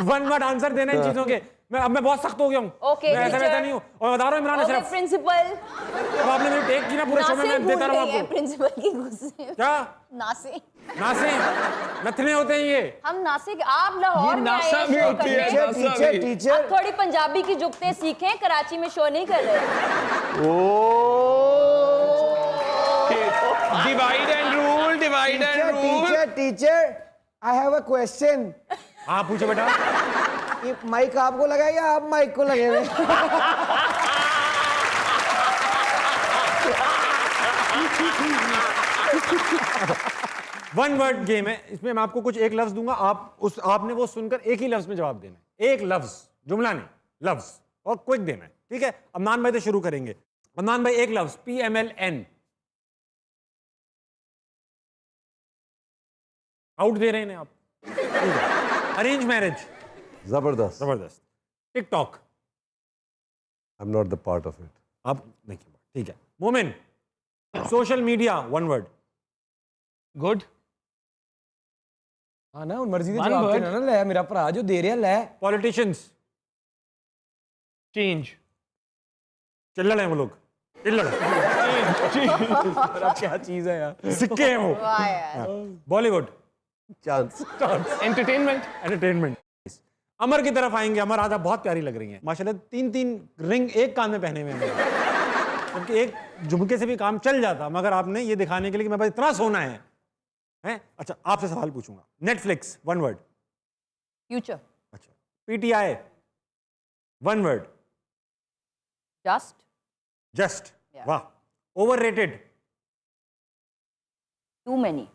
वन वर्ड आंसर देना इन चीजों के। मैं बहुत सख्त हो गया हूँ। ओके, मैं ऐसा वैसा नहीं हूँ। और बता रहा हूँ इमरान अशरफ, प्रिंसिपल। अब आपने मेरी टेक की ना पूरे शो में, मैं देता रहूँ आपको। प्रिंसिपल की गुस्से में। क्या नासे नासे नथने होते हैं ये? हम नासिक, आप लाहौर में आए नासा भी शो होती करने। है। टीचर आप थोड़ी पंजाबी की जुगते सीखें, कराची में शो नहीं कर रहे। Divide and rule, divide and rule. Teacher, I have a question. आप पूछो बेटा। ये माइक आपको लगा है या आप माइक को लगे हुए? वन वर्ड गेम है, इसमें मैं आपको कुछ एक लफ्ज दूंगा, आपने वो सुनकर एक ही लफ्ज में जवाब देना है। एक लफ्ज, जुमला नहीं, लफ्ज, और क्विक देना है, ठीक है? अदनान भाई से शुरू करेंगे। अदनान भाई एक लफ्ज, PMLN। आउट दे रहे हैं आप, ठीक है? अरेंज मैरिज, जबरदस्त। जबरदस्त। TikTok, I am not the part of it. आप नहीं, ठीक है? मोमिन, social media, one word. Good. हाँ ना, ਹੁਣ ਮਰਜ਼ੀ ਦੇ One ਜਵਾਬ word. ਤੇ ਨਾ ਲੈ, ਮੇਰਾ ਭਰਾ ਜੋ ਦੇ ਰਿਹਾ ਲੈ। Politicians, change. चिल्लड़ हैं वो लोग, चिल्लड़, क्या चीज है यार। सिक्के हैं वो। वाह यार। बॉलीवुड, चांस। एंटरटेनमेंट। एंटरटेनमेंट। अमर की तरफ आएंगे। अमर आज आप बहुत प्यारी लग रही हैं माशाल्लाह, 3-3 रिंग एक कान में पहने हुए हैं, क्योंकि एक झुमके से भी काम चल जाता, मगर आपने ये दिखाने के लिए कि मेरे पास इतना सोना है, हैं? अच्छा, आपसे सवाल पूछूंगा। Netflix, one word. फ्यूचर। अच्छा, PTI, one word. Just. Just, Yeah. वाह। Overrated, too many.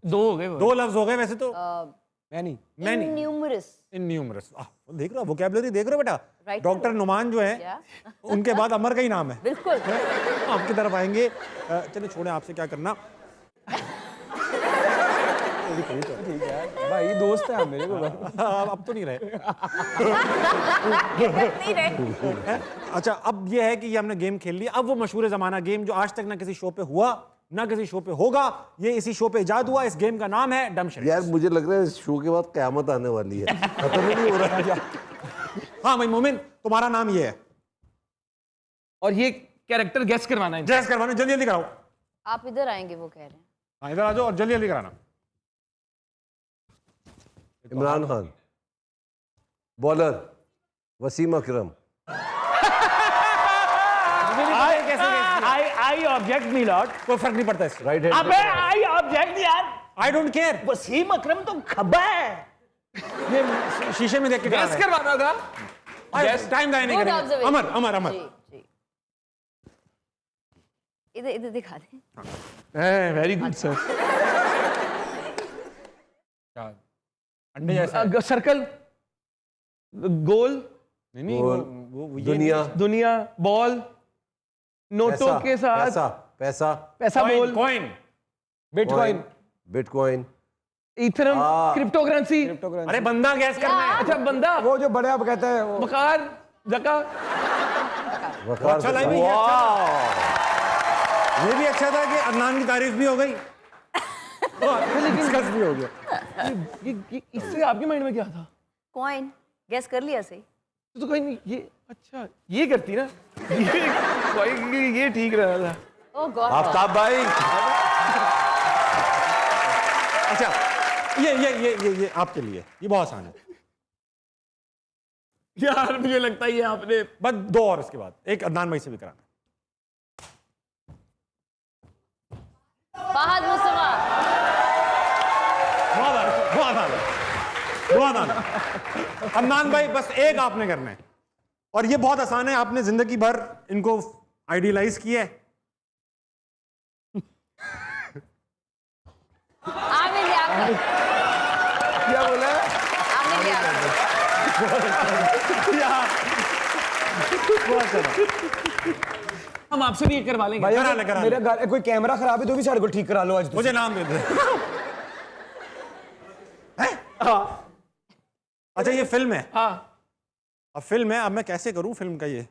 दो हो गए। दो लफ्ज हो गए वैसे तो। मैनी। Many, numerous. इनन्यूमरस। देख रहे हो वोकैबुलरी, देख रहे हो बेटा? Right. डॉक्टर नुमान जो है, Yeah. उनके बाद अमर का ही नाम है। बिल्कुल। आपकी तरफ आएंगे। चलिए छोड़े, आपसे क्या करना। ठीक है भाई, दोस्त है मेरे को। अब तो नहीं रहे। नहीं रहे। अच्छा, अब ये है कि ये हमने गेम खेल लिया। अब वो मशहूर ज़माना गेम जो आज तक ना किसी शो पे हुआ ना किसी शो पे होगा, ये इसी शो पे इजाद हुआ। इस गेम का नाम है डम शरीफ। यार मुझे लग रहा है इस शो के बाद कयामत आने वाली है, खत्म ही नहीं हो रहा है। हाँ भाई मोमिन, तुम्हारा नाम ये है, और ये कैरेक्टर गेस करवाना है। जैस करवाना, जल्दी जल्दी कराओ। आप इधर आएंगे वो कह रहे हैं। हाँ, इधर आ जाओ और जल्दी जल्दी कराना। Imran Khan, bowler Wasim Akram. I object milord. कोई फर्क नहीं पड़ता इससे। Right hand. अबे आई ऑब्जेक्ट यार, I don't care. Wasim Akram तो खब्बा है। ये शीशे में देख के गेस करवाना था। टाइम दाया नहीं Good करेंगे। observation. अमर अमर अमर। जी, जी। इधर इधर दिखा दें। Very good sir. अंडे जैसा। सर्कल, गोल, नहीं नहीं, वो ये दुनिया, दुनिया, बॉल, नोटों पैसा, के साथ पैसा, पैसा, पैसा, ball, coin. Bitcoin. Bitcoin, ethereum, cryptocurrency. अरे बंदा गैस करना है। अच्छा, बंदा, वो जो बड़े आप कहते हैं वो। वकार, जका। वकार। अच्छा लाइव, ये भी अच्छा था कि अदनान की तारीफ भी हो गई और डिस्कस भी हो गया। ये इससे आपके माइंड में क्या था? कॉइन गेस कर लिया सही। तो कोई नहीं, ये अच्छा ये करती ना, ये ठीक रहा था। ओह गॉड। आफ्ताब भाई। अच्छा, ये आपके लिए ये बहुत आसान है। यार मुझे लगता है ये आपने बस दो और इसके बाद एक अदनान भाई से भी कराना। फहद मुस्तफा। बहुत आसान। अदनान भाई बस एक आपने करना है और ये बहुत आसान है। आपने जिंदगी भर इनको आइडियलाइज किया है। आमिर याकूब। क्या बोला? आमिर याकूब। हम आपसे भी ये करवा लेंगे। भाई करा ले, करा ले। मेरे घर कोई कैमरा खराब है तो भी सारे को ठीक करा लो आज। मुझे नाम दे दे। अच्छा, ये फिल्म है। हाँ, अब फिल्म है, अब मैं कैसे करूं फिल्म का? ये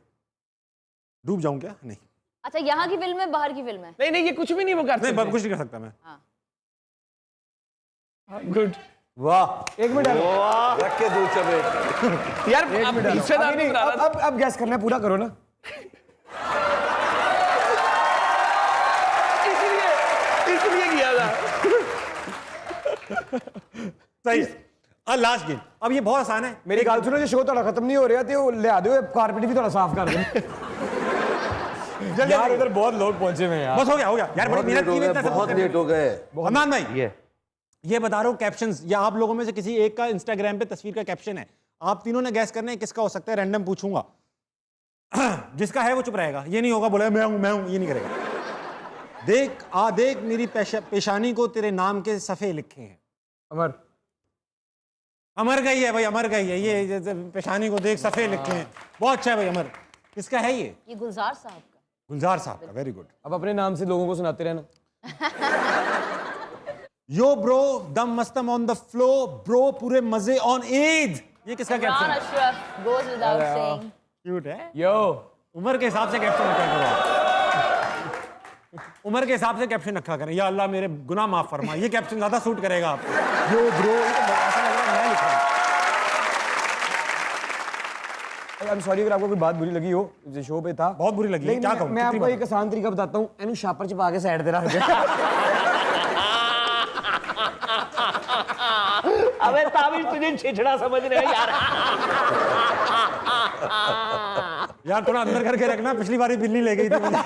डूब जाऊं क्या? नहीं अच्छा, यहाँ की फिल्म है बाहर की फिल्म है? नहीं ये कुछ भी नहीं वो कर नहीं, सकते। कुछ नहीं कर सकता मैं। हाँ। गुड। वाह, एक मिनट रख के दूर चले। यार आप हिस्सेदार नहीं, को करा रहा था। अब गैस करना है, पूरा करो ना। इसलिए किया था। सही है। और लास्ट गेम, अब ये बहुत आसान है। मेरी गल सुनो, जो शो थोड़ा खत्म नहीं हो रहा थे, वो लिया दो कारपेट भी थोड़ा साफ कर दो। यार इधर बहुत लोग पहुंचे हुए हैं यार। बस हो गया यार, बड़ी बहुत मेहनत लेट हो की हुई गए, है। बहुत लेट हो गए। अदनान भाई, ये बता रहा हूँ कैप्शंस, या आप लोगों में से किसी एक का इंस्टाग्राम पे तस्वीर का कैप्शन है, आप तीनों ने गैस करना है किसका हो सकता है। रैंडम पूछूंगा, जिसका है वो चुप रहेगा। ये नहीं होगा बोले मैं हूं, ये नहीं करेगा। देख मेरी पेशानी को तेरे नाम के सफ़े लिखे हैं। अमर अमर का ही है भाई, अमर का ही है ये पेशानी को देख सफ़े लिखे हैं, बहुत अच्छा है भाई अमर। किसका है ये गुलजार साहब का। गुलजार साहब का, वेरी गुड। अब अपने नाम से लोगों को सुनाते रहना। यो ब्रो दम मस्तम ऑन द फ्लो ब्रो पूरे मजे ऑन ईद, ये किसका इमरान कैप्शन है? Ashraf goes without saying। Cute है। यो उम्र के हिसाब से कैप्शन रखा करो आप। उम्र के हिसाब से कैप्शन रखा करें, या अल्लाह मेरे गुनाह माफ फरमा, ये कैप्शन ज्यादा सूट करेगा आपको। यो ब्रो, ऐसा लग रहा है मैं लिख रहा हूं। आई एम सॉरी अगर आपको कोई बात बुरी लगी हो, जो शो पे था बहुत बुरी लगी है, लेकिन क्या मैं- कहूं, मैं कितनी आपको बार? एक आसान तरीका बताता हूँ, एनु शापर छुपा के साइड दे रहा है। अबे ताबिश तुझे छिछड़ा समझ रहे हैं यार। यार थोड़ा अंदर करके रखना, पिछली बार बिल्ली ले गई थी मुझे।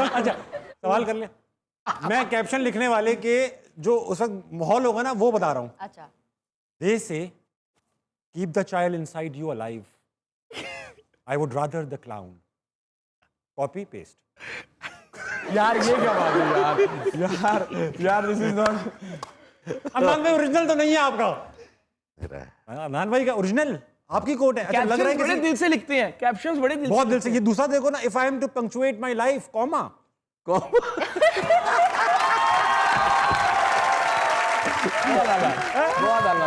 अच्छा सवाल कर ले, मैं कैप्शन लिखने वाले के जो उस वक्त माहौल होगा ना वो बता रहा हूँ। अच्छा They say, keep the child inside you alive. I would rather the clown. Copy paste. यार ये क्या बात है यार, यार यार दिस इज नॉट। अदनान भाई ओरिजिनल तो नहीं है आपका। अदनान भाई का ओरिजिनल आपकी कोट है। अच्छा लग रहा है बड़े कि दिल से लिखते हैं, कैप्शंस बड़े दिल बहुत दिल से। ये दूसरा देखो ना, if I am to punctuate my life, comma.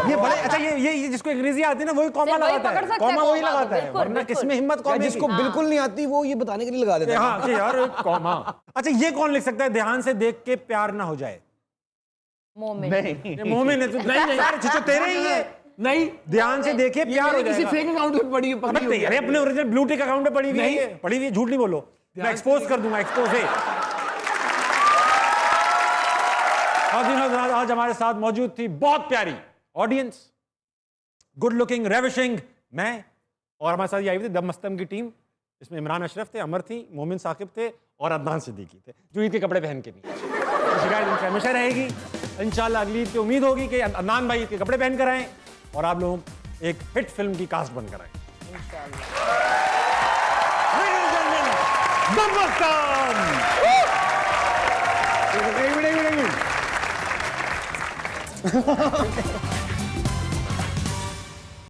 ये बड़े अच्छा ये जिसको अंग्रेजी आती है ना वही कॉमा सिर्फ वही लगाता पकड़ है, सकता है कॉमा वही कॉमा को, लगाता है, बिल्कुल, वरना बिल्कुल। किसमें हिम्मत या कॉमे की? जिसको बिल्कुल नहीं आती वो ये बताने के लिए लगा देता है। हाँ कि यार कॉमा। अच्छा ये कौन लिख सकता है, ध्यान से देख के प्यार ना हो जाए? मोमेंट। ये मोमिन है। नहीं यार चिचो तेरे ही है। नहीं, ध्यान से देखिए प्यार हो किसी जाएगा। फेक अकाउंट पे पड़ी अबे तेरे अपने ओरिजिनल ब्लू टिक अकाउंट पे पड़ी हुई है ये, पड़ी हुई है, झूठ नहीं बोलो, मैं एक्सपोज कर दूंगा, एक्सपोज है। आज हमारे साथ मौजूद थी बहुत प्यारी ऑडियंस, गुड लुकिंग, रेविशिंग मैं, और हमारे साथ ये आई हुई थी दम मस्तम की टीम। इसमें इमरान अशरफ थे, अमर थी, मोमिन साकिब थे और अदनान सिद्दीकी थे, जो ईद के कपड़े पहन के नहीं। शिकायत इनसे हमेशा रहेगी। इंशाल्लाह अगली ईद की उम्मीद होगी कि अदनान भाई ईद के कपड़े पहन कर आएँ और आप लोग एक हिट फिल्म की कास्ट बनकर आए। इंशाल्लाह।